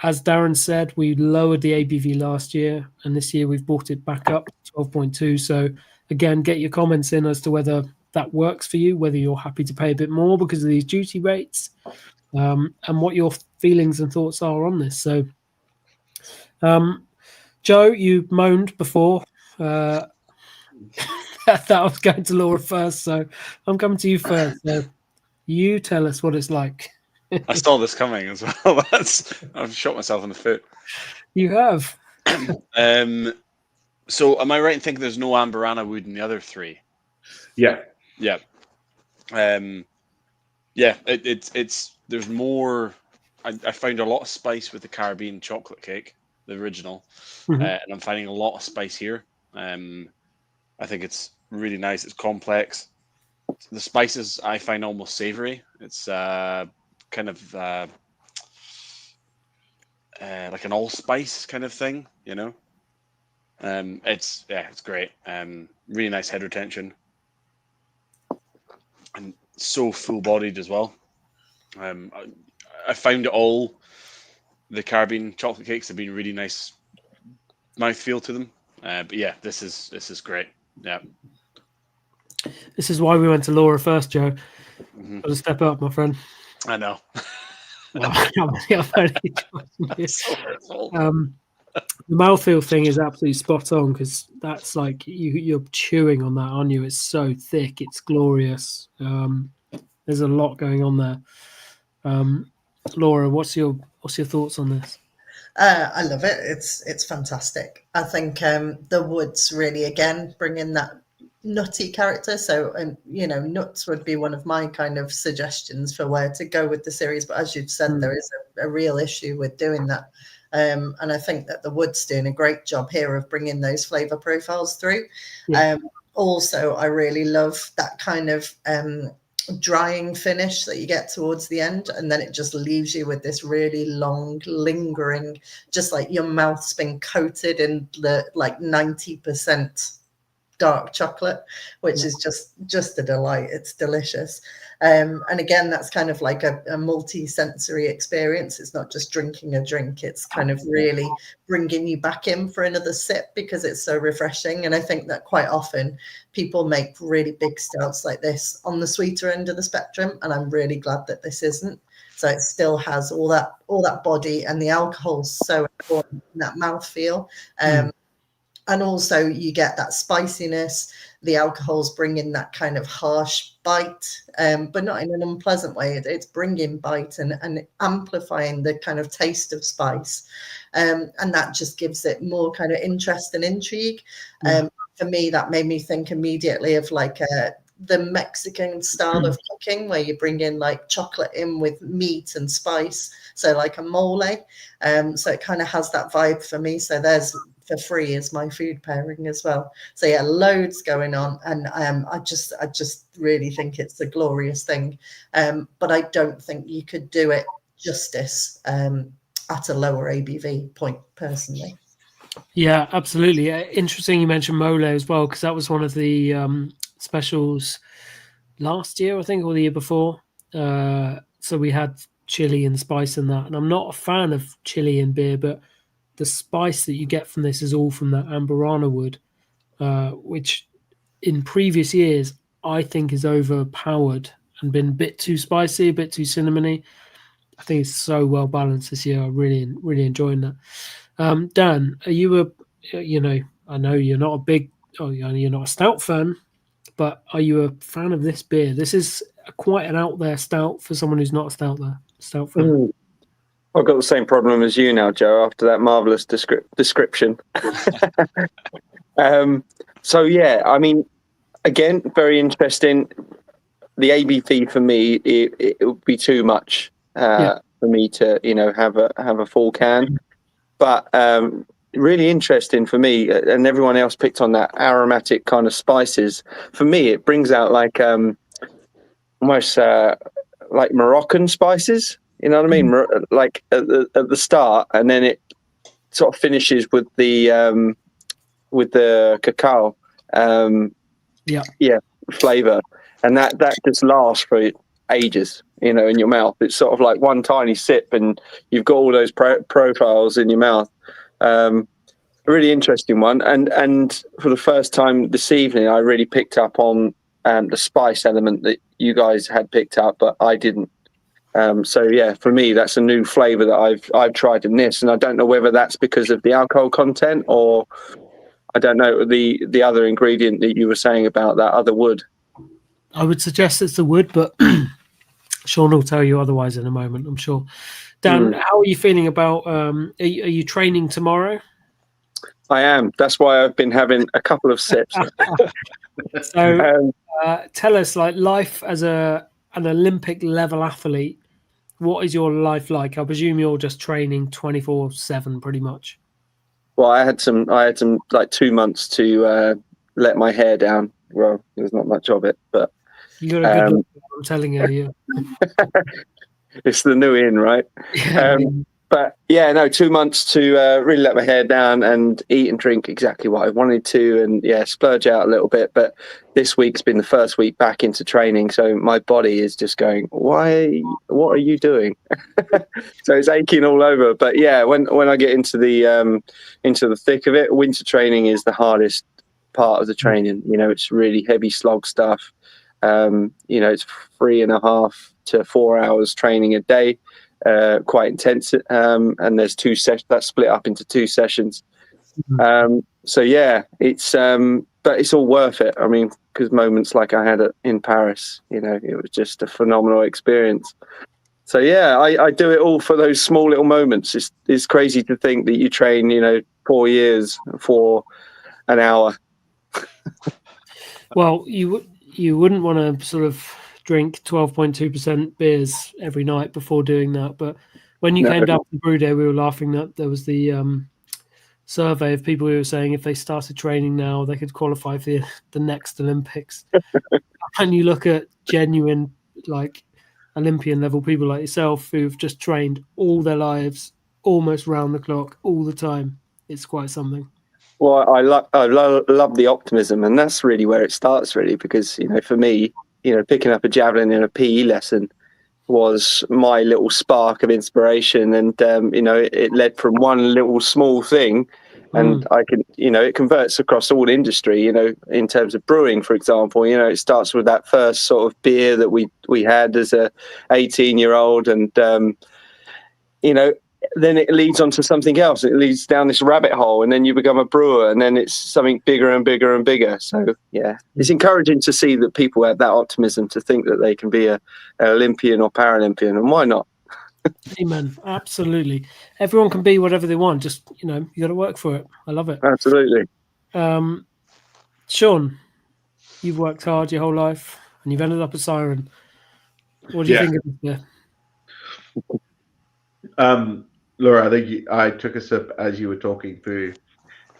As Darren said, we lowered the ABV last year, and this year we've brought it back up to 12.2. So again, get your comments in as to whether that works for you, whether you're happy to pay a bit more because of these duty rates, and what your feelings and thoughts are on this. So, Joe, you moaned before that I was going to Laura first, so I'm coming to you first. So you tell us what it's like. I saw this coming as well. I've shot myself in the foot. You have. So am I right in thinking there's no Amberana wood in the other 3? Yeah. Yeah. It's there's more. I found a lot of spice with the Caribbean chocolate cake, the original, and I'm finding a lot of spice here. I think it's really nice. It's complex. The spices I find almost savory. It's kind of like an allspice kind of thing, It's great. Really nice head retention, and so full bodied as well. I found all the Caribbean chocolate cakes have been really nice mouthfeel to them. But yeah, this is great. Yeah. This is why we went to Laura first, Joe. Got to step up, my friend. I know. The mouthfeel thing is absolutely spot on, because that's like you're chewing on that, aren't you? It's so thick, it's glorious. There's a lot going on there. Laura, what's your thoughts on this? I love it. It's fantastic. I think the woods really again bring in that nutty character. So, nuts would be one of my kind of suggestions for where to go with the series. But as you've said, there is a real issue with doing that. And I think that the wood's doing a great job here of bringing those flavor profiles through. Yeah. Also, I really love that kind of drying finish that you get towards the end, and then it just leaves you with this really long lingering, just like your mouth's been coated in the 90% dark chocolate, which is just a delight. It's delicious. And again, that's kind of like a multi-sensory experience. It's not just drinking a drink, it's kind of really bringing you back in for another sip because it's so refreshing. And I think that quite often people make really big stouts like this on the sweeter end of the spectrum, and I'm really glad that this isn't. So it still has all that body, and the alcohol's so important in that mouthfeel. And also you get that spiciness. The alcohol's bringing that kind of harsh bite, but not in an unpleasant way. It's bringing bite and amplifying the kind of taste of spice. And that just gives it more kind of interest and intrigue. For me, that made me think immediately of the Mexican style of cooking, where you bring in chocolate in with meat and spice. So like a mole. So it kind of has that vibe for me. So there's for free is my food pairing as well. So yeah, loads going on, and I just really think it's a glorious thing. But I don't think you could do it justice at a lower ABV point personally. Yeah, absolutely. Interesting you mentioned mole as well, because that was one of the specials last year, I think, or the year before. So we had chili and spice in that. And I'm not a fan of chili in beer, but the spice that you get from this is all from that amberana wood, which in previous years I think is overpowered and been a bit too spicy, a bit too cinnamony. I think it's so well balanced this year. I'm really enjoying that. Dan, are you I know you're not a big, you're not a stout fan, but are you a fan of this beer? This is quite an out there stout for someone who's not a stout fan. Mm. I've got the same problem as you now, Joe, after that marvellous description. So, yeah, I mean, again, very interesting. The ABV for me, it would be too much for me to, have a full can. But really interesting for me, and everyone else picked on that aromatic kind of spices. For me, it brings out like almost like Moroccan spices. You know what I mean? Like at the start, and then it sort of finishes with the cacao. Flavor, and that just lasts for ages. In your mouth, it's sort of like one tiny sip, and you've got all those profiles in your mouth. A really interesting one, and for the first time this evening, I really picked up on the spice element that you guys had picked up, but I didn't. So yeah, for me, that's a new flavour that I've tried in this, and I don't know whether that's because of the alcohol content or I don't know the other ingredient that you were saying about that other wood. I would suggest it's the wood, but Sean will tell you otherwise in a moment, I'm sure. Dan, how are you feeling about? Are you training tomorrow? I am. That's why I've been having a couple of sips. So tell us, like, life as an Olympic level athlete, what is your life like? I presume you're just training 24/7 pretty much. Well, I had some like 2 months to let my hair down. Well, there's not much of it, but you got a good look, I'm telling you. It's the new in, right? But yeah, no, 2 months to really let my hair down and eat and drink exactly what I wanted to, and splurge out a little bit. But this week's been the first week back into training, so my body is just going, "Why? What are you doing?" So it's aching all over. But yeah, when I get into the thick of it, winter training is the hardest part of the training. It's really heavy slog stuff. It's 3.5 to 4 hours training a day. Quite intense, and there's 2 sessions that's split up into 2 sessions. So yeah, it's but it's all worth it. I mean, because moments like I had in Paris, it was just a phenomenal experience. So yeah, I do it all for those small little moments. It's crazy to think that you train 4 years for an hour. Well, you wouldn't want to sort of drink 12.2% beers every night before doing that. But when you came down to the brew day, we were laughing that there was the survey of people who were saying if they started training now, they could qualify for the next Olympics. And you look at genuine, like, Olympian level people like yourself who've just trained all their lives, almost round the clock, all the time. It's quite something. Well, I love the optimism, and that's really where it starts, really, because for me, picking up a javelin in a PE lesson was my little spark of inspiration, and it led from one little small thing, and I can it converts across all industry. In terms of brewing, for example, it starts with that first sort of beer that we had as a 18-year-old, and then it leads on to something else. It leads down this rabbit hole, and then you become a brewer, and then it's something bigger and bigger and bigger. So yeah, it's encouraging to see that people have that optimism to think that they can be an Olympian or Paralympian, and why not? Amen. Absolutely. Everyone can be whatever they want. Just you got to work for it. I love it. Absolutely. Sean, you've worked hard your whole life, and you've ended up a Siren. What do you think of this beer? Laura, I think I took a sip as you were talking through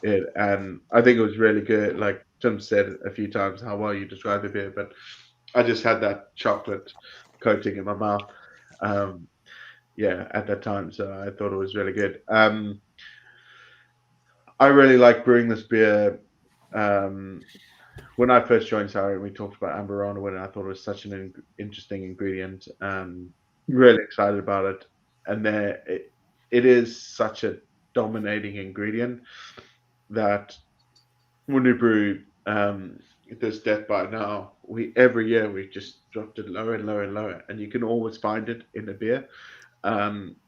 it, and I think it was really good. Like Tim said a few times, how well you described the beer, but I just had that chocolate coating in my mouth. At that time, so I thought it was really good. I really like brewing this beer. When I first joined Sour, we talked about Amberana, and I thought it was such an interesting ingredient. Really excited about it, and it is such a dominating ingredient that when we brew this Death by now, every year we just dropped it lower and lower and lower, and you can always find it in the beer.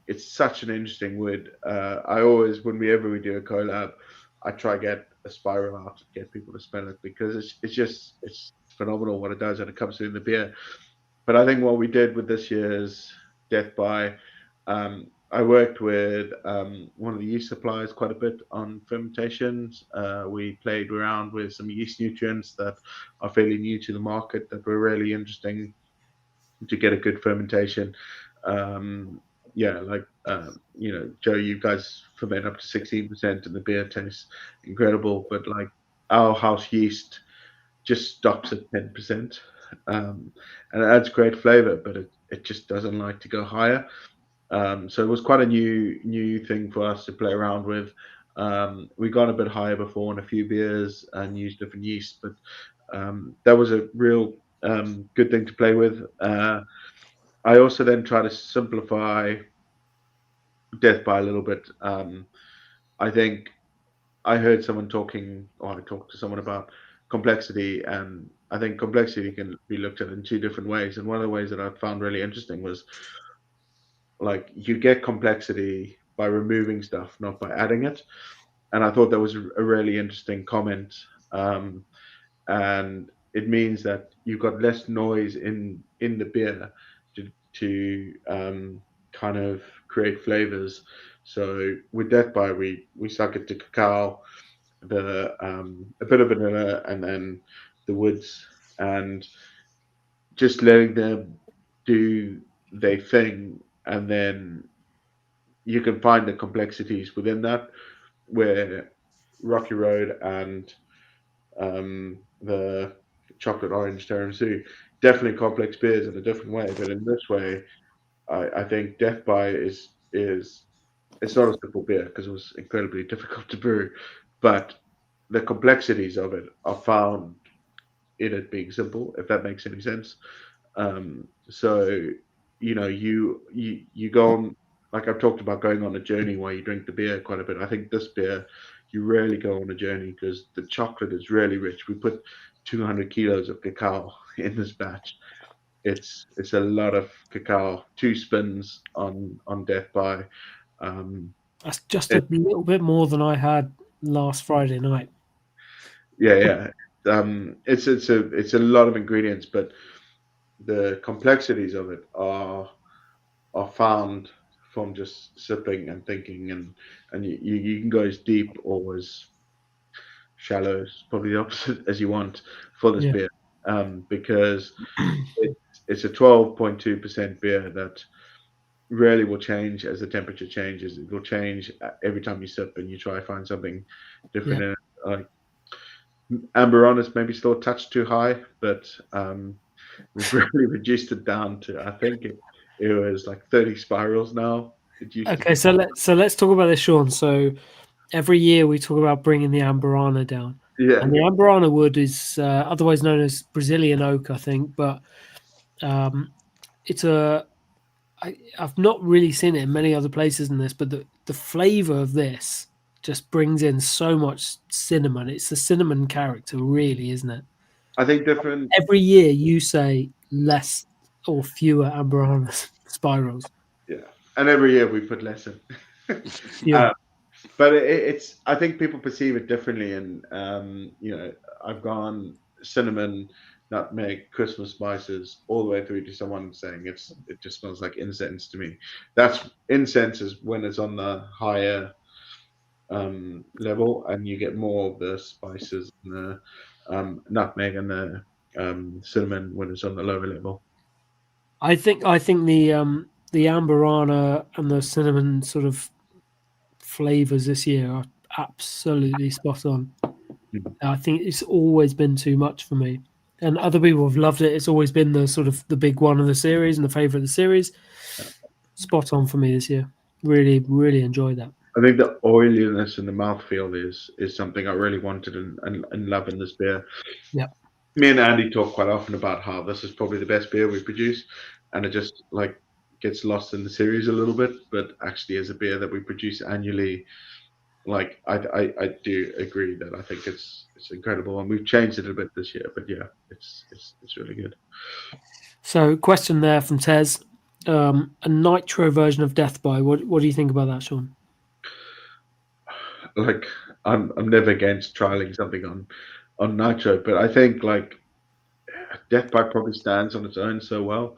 It's such an interesting wood. I always, whenever we do a collab, I try get a spiral out to get people to smell it because it's phenomenal what it does when it comes to in the beer. But I think what we did with this year's Death by, I worked with one of the yeast suppliers quite a bit on fermentations. We played around with some yeast nutrients that are fairly new to the market that were really interesting to get a good fermentation. Yeah, like Joe, you guys ferment up to 16%, and the beer tastes incredible. But like our house yeast just stops at 10%, and it adds great flavor, but it just doesn't like to go higher. So it was quite a new thing for us to play around with. We got a bit higher before on a few beers and used different yeast, but that was a real good thing to play with. I also then try to simplify Death by a little bit. I think I heard someone talking, or I talked to someone about complexity, and I think complexity can be looked at in two different ways. And one of the ways that I found really interesting was like you get complexity by removing stuff, not by adding it. And I thought that was a really interesting comment. And it means that you've got less noise in the beer to kind of create flavors. So with Death by, we suck it to cacao, a bit of vanilla, and then the woods, and just letting them do their thing, and then you can find the complexities within that, where Rocky Road and the chocolate orange tiramisu, definitely complex beers in a different way. But in this way, I think Death by is it's not a simple beer because it was incredibly difficult to brew, but the complexities of it are found in it being simple, if that makes any sense. So you go on, like I've talked about going on a journey while you drink the beer quite a bit. I think this beer you really go on a journey because the chocolate is really rich. We put 200 kilos of cacao in this batch. It's a lot of cacao. 2 spins on Death by. That's just a little bit more than I had last Friday night. Yeah. It's a lot of ingredients, but the complexities of it are found from just sipping and thinking, and you can go as deep or as shallow, is probably the opposite, as you want for this beer, because it's a 12.2% beer that really will change as the temperature changes. It will change every time you sip and you try to find something different in it. Like Amberana is maybe still a touch too high, but we've really reduced it down to, I think it was like 30 spirals now. Okay, so let's talk about this, Sean. So every year we talk about bringing the Amberana down. Yeah. And the Amberana wood is otherwise known as Brazilian oak, I think, but it's I've not really seen it in many other places in this, but the flavor of this just brings in so much cinnamon. It's the cinnamon character, really, isn't it? I think different. Every year you say less or fewer Amberana spirals. Yeah, and every year we put less in. Yeah. But it's. I think people perceive it differently, and I've gone cinnamon, nutmeg, Christmas spices, all the way through to someone saying it just smells like incense to me. That's incense is when it's on the higher level, and you get more of the spices and the nutmeg and the cinnamon when it's on the lower level. I think the Amberana and the cinnamon sort of flavors this year are absolutely spot on. I think it's always been too much for me, and other people have loved it. It's always been the sort of the big one of the series and the favorite of the series. Spot on for me this year. Really, really enjoyed that. I think the oiliness and the mouthfeel is something I really wanted and love in this beer. Yeah. Me and Andy talk quite often about how this is probably the best beer we produce, and it just like gets lost in the series a little bit. But actually, as a beer that we produce annually, like I do agree that I think it's incredible, and we've changed it a bit this year. But yeah, it's really good. So, question there from Tez. A nitro version of Death by. What do you think about that, Sean? Like I'm never against trialing something on nitro, but I think like Death by probably stands on its own so well.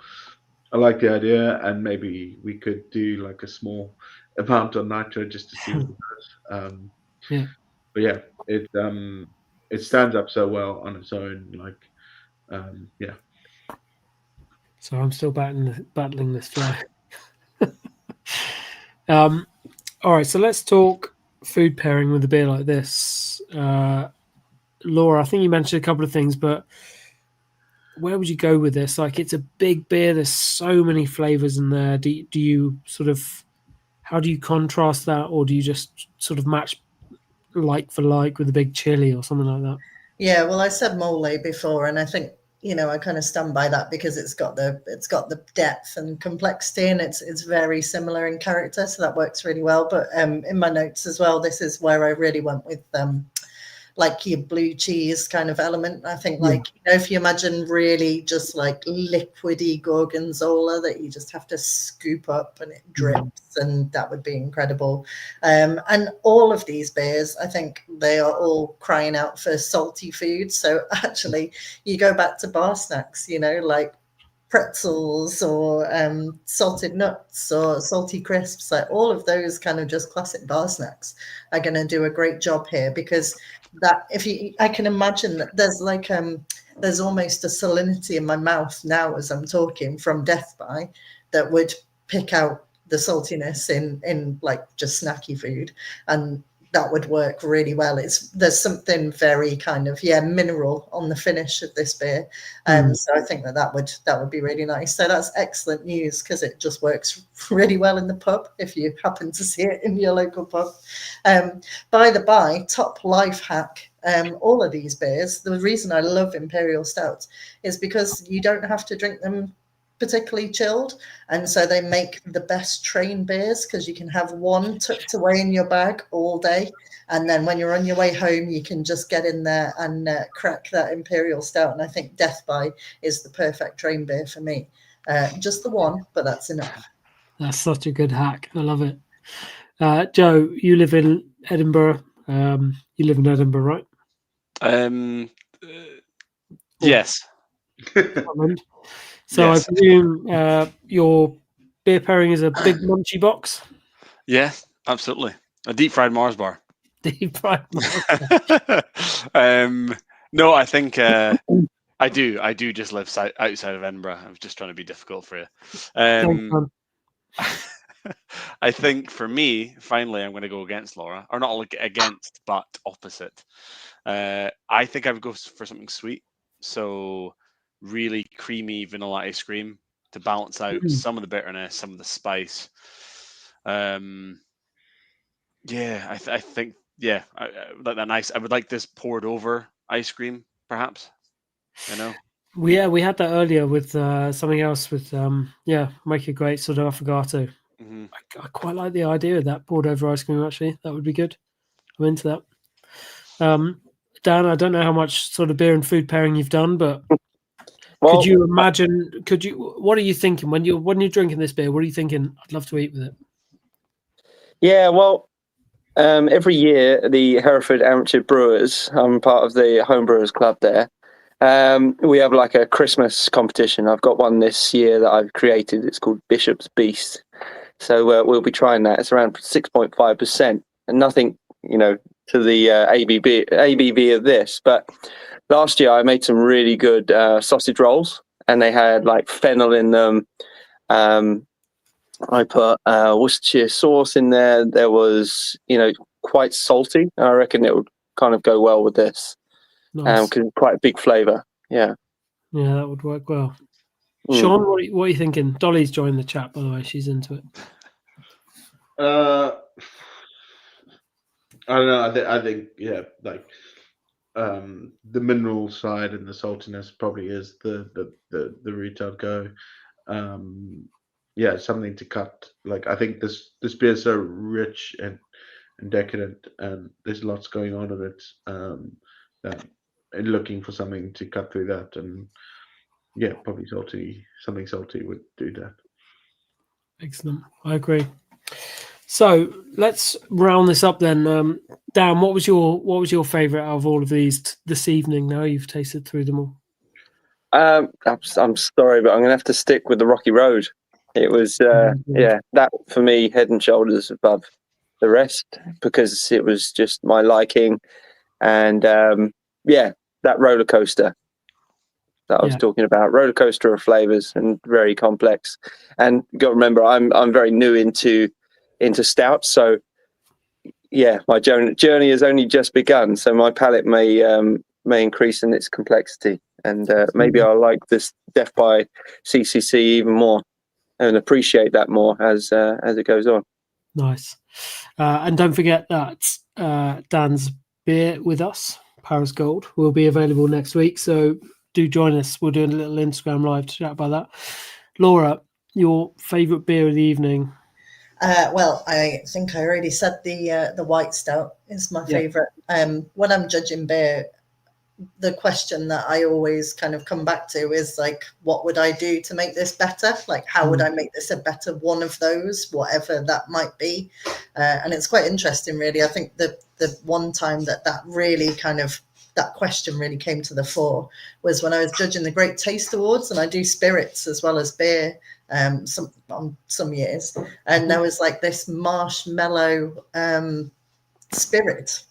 I like the idea, and maybe we could do like a small amount on nitro just to see what it does. Yeah. But yeah, it stands up so well on its own. Like yeah. So I'm still battling this fly. All right, so let's talk food pairing with a beer like this. Laura, I think you mentioned a couple of things, but where would you go with this? Like, it's a big beer. There's so many flavors in there. Do you sort of, how do you contrast that, or do you just sort of match like for like with a big chili or something like that? Yeah, well, I said mole before, and I think I kind of stand by that because it's got the depth and complexity, and it's very similar in character, so that works really well. But in my notes as well, this is where I really went with like your blue cheese kind of element. I think like, if you imagine really just like liquidy gorgonzola that you just have to scoop up and it drips, and that would be incredible. And all of these beers, I think they are all crying out for salty food. So actually you go back to bar snacks, like pretzels or salted nuts or salty crisps, like all of those kind of just classic bar snacks are going to do a great job here, because that I can imagine that there's like there's almost a salinity in my mouth now as I'm talking from Death by that would pick out the saltiness in like just snacky food, and that would work really well. There's something very kind of mineral on the finish of this beer, so I think that would be really nice. So that's excellent news, because it just works really well in the pub if you happen to see it in your local pub. By the by, top life hack. All of these beers, the reason I love Imperial Stouts is because you don't have to drink them particularly chilled, and so they make the best train beers, because you can have one tucked away in your bag all day, and then when you're on your way home you can just get in there and crack that Imperial Stout. And I think Death by is the perfect train beer for me. Just the one, but that's enough. That's such a good hack. I love it. Joe, you live in Edinburgh. You live in Edinburgh, right? Yes. So yes. I presume your beer pairing is a big munchy box? Yeah, absolutely. A deep fried Mars bar. Deep fried Mars bar. No, I think I do just live outside of Edinburgh. I was just trying to be difficult for you. I think for me, finally, I'm going to go against Laura, or not against, but opposite. I think I would go for something sweet. So really creamy vanilla ice cream to balance out some of the bitterness, some of the spice. I think I like that nice. I would like this poured over ice cream, perhaps. We had that earlier with something else with make a great sort of affogato. Mm-hmm. I quite like the idea of that poured over ice cream. Actually, that would be good. I'm into that. Dan, I don't know how much sort of beer and food pairing you've done, but could you imagine? What are you thinking when you're drinking this beer? What are you thinking? I'd love to eat with it. Yeah, well, every year the Hereford Amateur Brewers, I'm part of the Home Brewers Club there. We have like a Christmas competition. I've got one this year that I've created. It's called Bishop's Beast. So we'll be trying that. It's around 6.5%, and nothing, to the ABV of this. But last year I made some really good sausage rolls, and they had like fennel in them. I put Worcestershire sauce in there. There was, quite salty. I reckon it would kind of go well with this. Nice. Because it's quite a big flavour. Yeah. Yeah, that would work well. Sean, what are you thinking? Dolly's joined the chat, by the way. She's into it. I don't know. I think yeah, like the mineral side and the saltiness probably is the route I'd go. Yeah, something to cut. Like I think this beer is so rich and decadent, and there's lots going on in it. That and looking for something to cut through that, and yeah, probably something salty would do that. Excellent. I agree. So let's round this up then. Dan, what was your favourite out of all of these this evening? Now you've tasted through them all. I'm sorry, but I'm going to have to stick with the Rocky Road. It was, yeah, that for me, head and shoulders above the rest because it was just my liking, and yeah, that roller coaster that I was talking about, roller coaster of flavors and very complex. And you got to remember, I'm very new into stouts, so yeah, my journey has only just begun. So my palate may increase in its complexity, and maybe I'll like this Death by CCC even more and appreciate that more as it goes on. Nice. And don't forget that Dan's beer with us, Paris Gold, will be available next week. So do join us. We're doing a little Instagram live to chat about that. Laura, your favourite beer of the evening? Well, I think I already said the white stout is my favourite. When I'm judging beer, the question that I always kind of come back to is like, what would I do to make this better? Like, how would I make this a better one of those, whatever that might be? And it's quite interesting, really. I think the one time that really kind of that question really came to the fore was when I was judging the Great Taste Awards, and I do spirits as well as beer some years, and there was like this marshmallow spirit,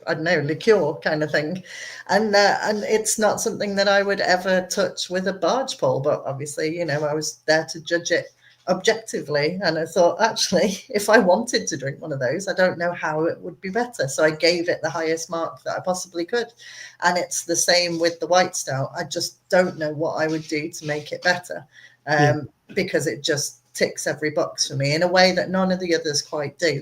I don't know, liqueur kind of thing, and it's not something that I would ever touch with a barge pole, but obviously, you know, I was there to judge it objectively, and I thought, actually, if I wanted to drink one of those, I don't know how it would be better, so I gave it the highest mark that I possibly could. And it's the same with the white stout. I just don't know what I would do to make it better, because it just ticks every box for me in a way that none of the others quite do.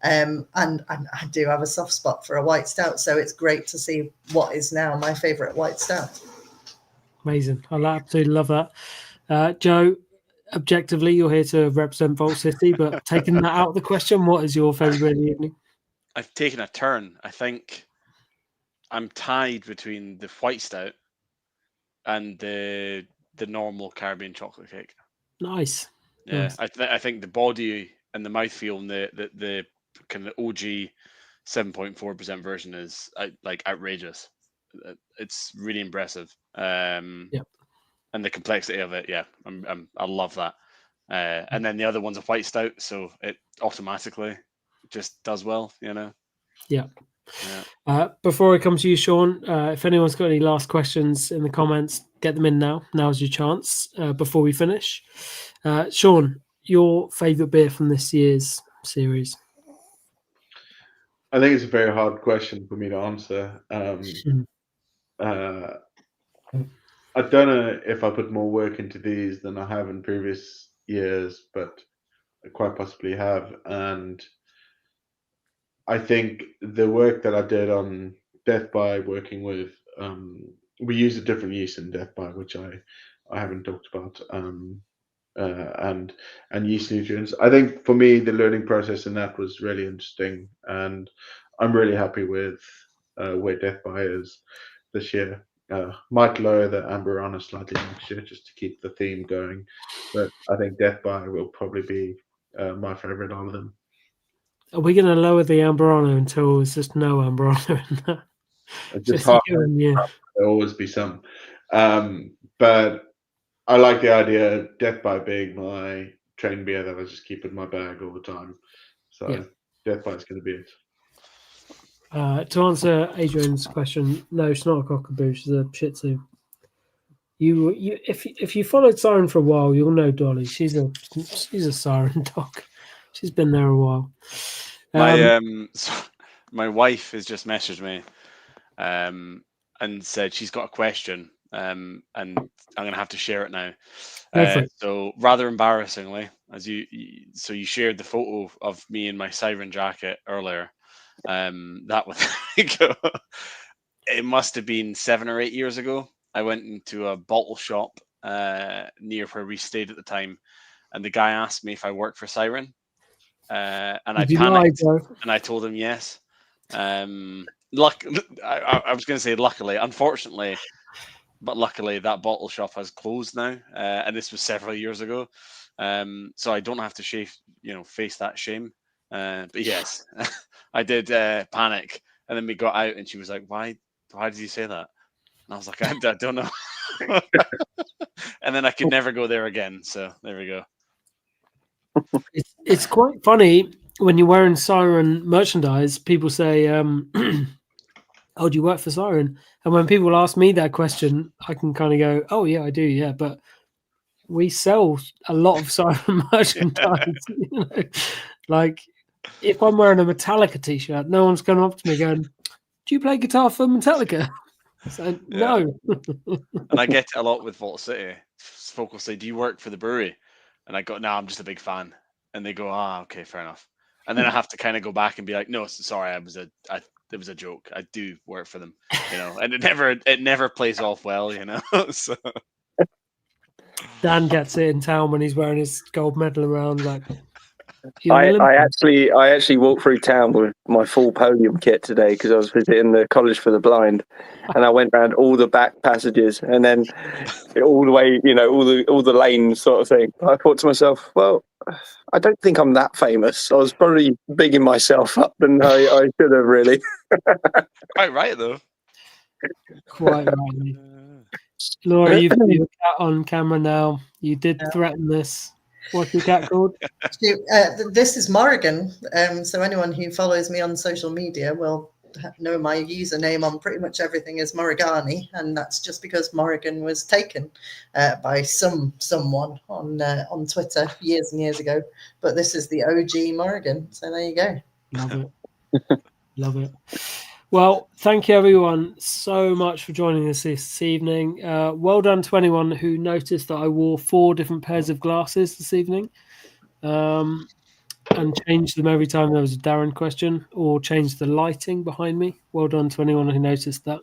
And I do have a soft spot for a white stout, so it's great to see what is now my favourite white stout. Amazing. I absolutely love that. Joe, objectively, you're here to represent Vault City, but taking that out of the question, what is your favourite of the evening? I've taken a turn. I think I'm tied between the white stout and the normal Caribbean chocolate cake. Nice. Yeah, nice. I think the body and the mouthfeel and the kind of OG 7.4% version is like outrageous. It's really impressive. And the complexity of it, yeah, I love that. And then the other one's a white stout, so it automatically just does well, you know. Yeah. Before I come to you, Sean, if anyone's got any last questions in the comments, get them in now. Now's your chance before we finish. Sean, your favourite beer from this year's series? I think it's a very hard question for me to answer. I don't know if I put more work into these than I have in previous years, but I quite possibly have. And I think the work that I did on Death by, working with, we use a different yeast in Death by, which I haven't talked about, and yeast nutrients. I think for me, the learning process in that was really interesting, and I'm really happy with where Death by is this year. Might lower the Amberana slightly next year just to keep the theme going, but I think Death by will probably be my favorite out of them. Are we going to lower the Amberano until there's just no Amberano in there? Just half. There'll always be some, but I like the idea of Death by being my train beer that I just keep in my bag all the time. So Death by is going to be it. To answer Adrian's question, no, she's not a cockapoo. She's a Shih Tzu. If you followed Siren for a while, you'll know Dolly. She's a Siren dog. She's been there a while. My wife has just messaged me, and said she's got a question, and I'm going to have to share it now. So rather embarrassingly, as you shared the photo of me in my Siren jacket earlier. That was it must have been 7 or 8 years ago. I went into a bottle shop near where we stayed at the time, and the guy asked me if I worked for Siren, and I panicked, and I told him yes. I was going to say luckily, unfortunately, but luckily that bottle shop has closed now, and this was several years ago, so I don't have to face that shame. But yes, I did panic, and then we got out, and she was like, "Why did you say that?" And I was like, "I don't know." And then I could never go there again. So there we go. It's quite funny when you're wearing Siren merchandise. People say, "Oh, do you work for Siren?" And when people ask me that question, I can kind of go, "Oh yeah, I do, yeah." But we sell a lot of Siren merchandise. Like if I'm wearing a Metallica t-shirt, no one's coming up to me going, "Do you play guitar for Metallica?" So no. And I get it a lot with Vault City. Folk will say, "Do you work for the brewery?" And I go, "No, I'm just a big fan." And they go, "Ah, okay, fair enough." And then I have to kind of go back and be like, "No, sorry, it was a joke. I do work for them, And it never plays off well, So Dan gets it in town when he's wearing his gold medal around. Like, I actually walked through town with my full podium kit today because I was visiting the College for the Blind, and I went around all the back passages and then all the way, all the lanes sort of thing. I thought to myself, well, I don't think I'm that famous. I was probably bigging myself up than I should have really. Quite right though. Quite right. Laura, you've got your cat on camera now. You did threaten this. What's your cat called? This is Morrigan. So anyone who follows me on social media will know my username on pretty much everything is Morrigani, and that's just because Morrigan was taken by someone on Twitter years and years ago. But this is the OG Morrigan. So there you go. Love it. Love it. Well, thank you everyone so much for joining us this evening. Well done to anyone who noticed that I wore 4 different pairs of glasses this evening, and changed them every time there was a Darren question, or changed the lighting behind me. Well done to anyone who noticed that.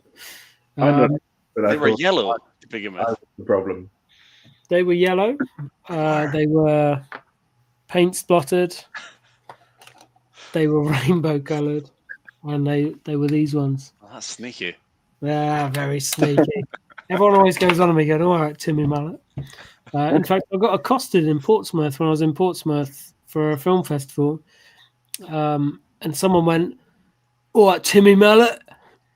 They were yellow to begin with. The problem. They were yellow. They were paint splattered. They were rainbow coloured. And they were these ones. Oh, that's sneaky. Yeah, very sneaky. Everyone always goes on at me going, "All right, Timmy Mallet." In fact, I got accosted in Portsmouth when I was in Portsmouth for a film festival. And someone went, "All right, Timmy Mallet."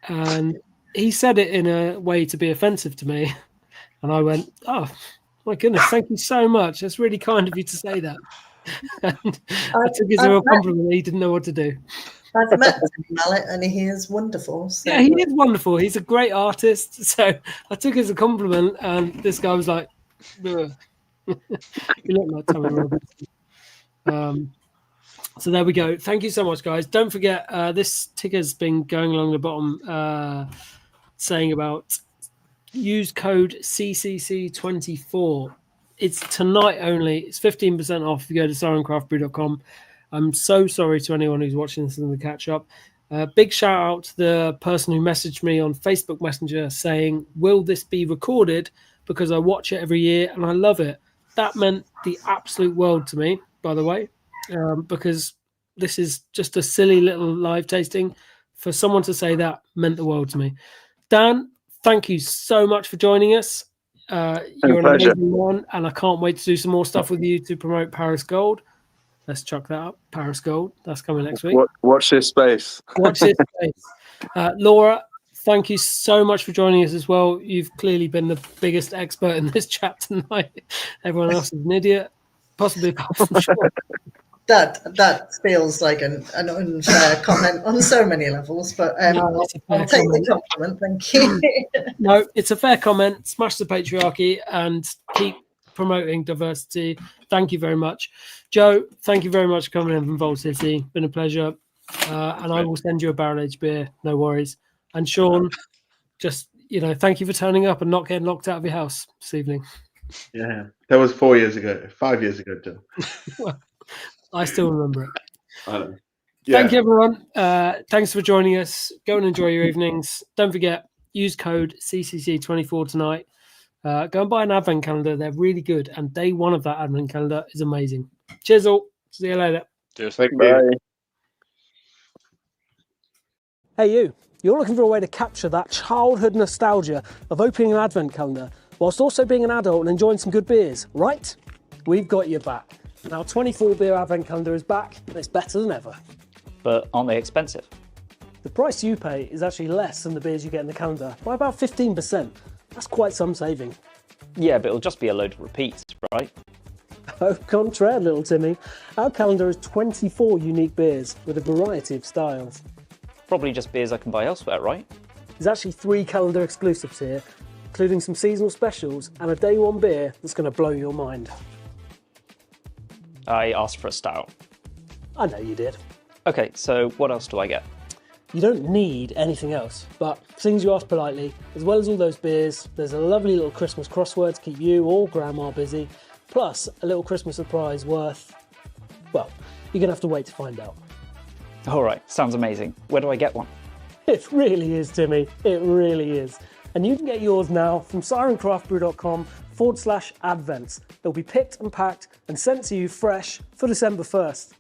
And he said it in a way to be offensive to me. And I went, "Oh, my goodness, thank you so much. That's really kind of you to say that." And I took it as a compliment. He didn't know what to do. I've met Timmy Mallet and he is wonderful. So. Yeah, he is wonderful. He's a great artist. So I took it as a compliment, and this guy was like, "You look like Tommy Robertson." So there we go. Thank you so much, guys. Don't forget, this ticker's been going along the bottom saying about use code CCC24. It's tonight only. It's 15% off if you go to sirencraftbrew.com. I'm so sorry to anyone who's watching this in the catch up. Big shout out to the person who messaged me on Facebook Messenger saying, "Will this be recorded? Because I watch it every year and I love it." That meant the absolute world to me, by the way, because this is just a silly little live tasting. For someone to say that meant the world to me. Dan, thank you so much for joining us. You're an amazing one, and I can't wait to do some more stuff with you to promote Paris Gold. Let's chuck that up. Paris Gold. That's coming next week. Watch this space. Watch this space. Laura, thank you so much for joining us as well. You've clearly been the biggest expert in this chat tonight. Everyone else is an idiot, possibly apart from Sean. That feels like an unfair comment on so many levels, but No, I'll take the compliment. Thank you. No, it's a fair comment. Smash the patriarchy and keep promoting diversity. Thank you very much. Joe, thank you very much for coming in from Vault City. Been a pleasure. And I will send you a barrel-aged beer. No worries. And Sean, just, thank you for turning up and not getting locked out of your house this evening. Yeah, that was 4 years ago, 5 years ago, Tim. Well, I still remember it. I know. Thank you, everyone. Thanks for joining us. Go and enjoy your evenings. Don't forget, use code CCC24 tonight. Go and buy an advent calendar. They're really good. And day one of that advent calendar is amazing. Cheers all. See you later. Cheers. Bye. Hey, you. You're looking for a way to capture that childhood nostalgia of opening an advent calendar whilst also being an adult and enjoying some good beers, right? We've got your back. And our 24 beer advent calendar is back and it's better than ever. But aren't they expensive? The price you pay is actually less than the beers you get in the calendar by about 15%. That's quite some saving. Yeah, but it'll just be a load of repeats, right? Au contraire, little Timmy. Our calendar is 24 unique beers with a variety of styles. Probably just beers I can buy elsewhere, right? There's actually 3 calendar exclusives here, including some seasonal specials and a day one beer that's going to blow your mind. I asked for a stout. I know you did. Okay, so what else do I get? You don't need anything else, but things you ask politely, as well as all those beers, there's a lovely little Christmas crossword to keep you or Grandma busy, plus a little Christmas surprise worth, well, you're going to have to wait to find out. All right, sounds amazing. Where do I get one? It really is, Timmy. It really is. And you can get yours now from sirencraftbrew.com/advents. They'll be picked and packed and sent to you fresh for December 1st.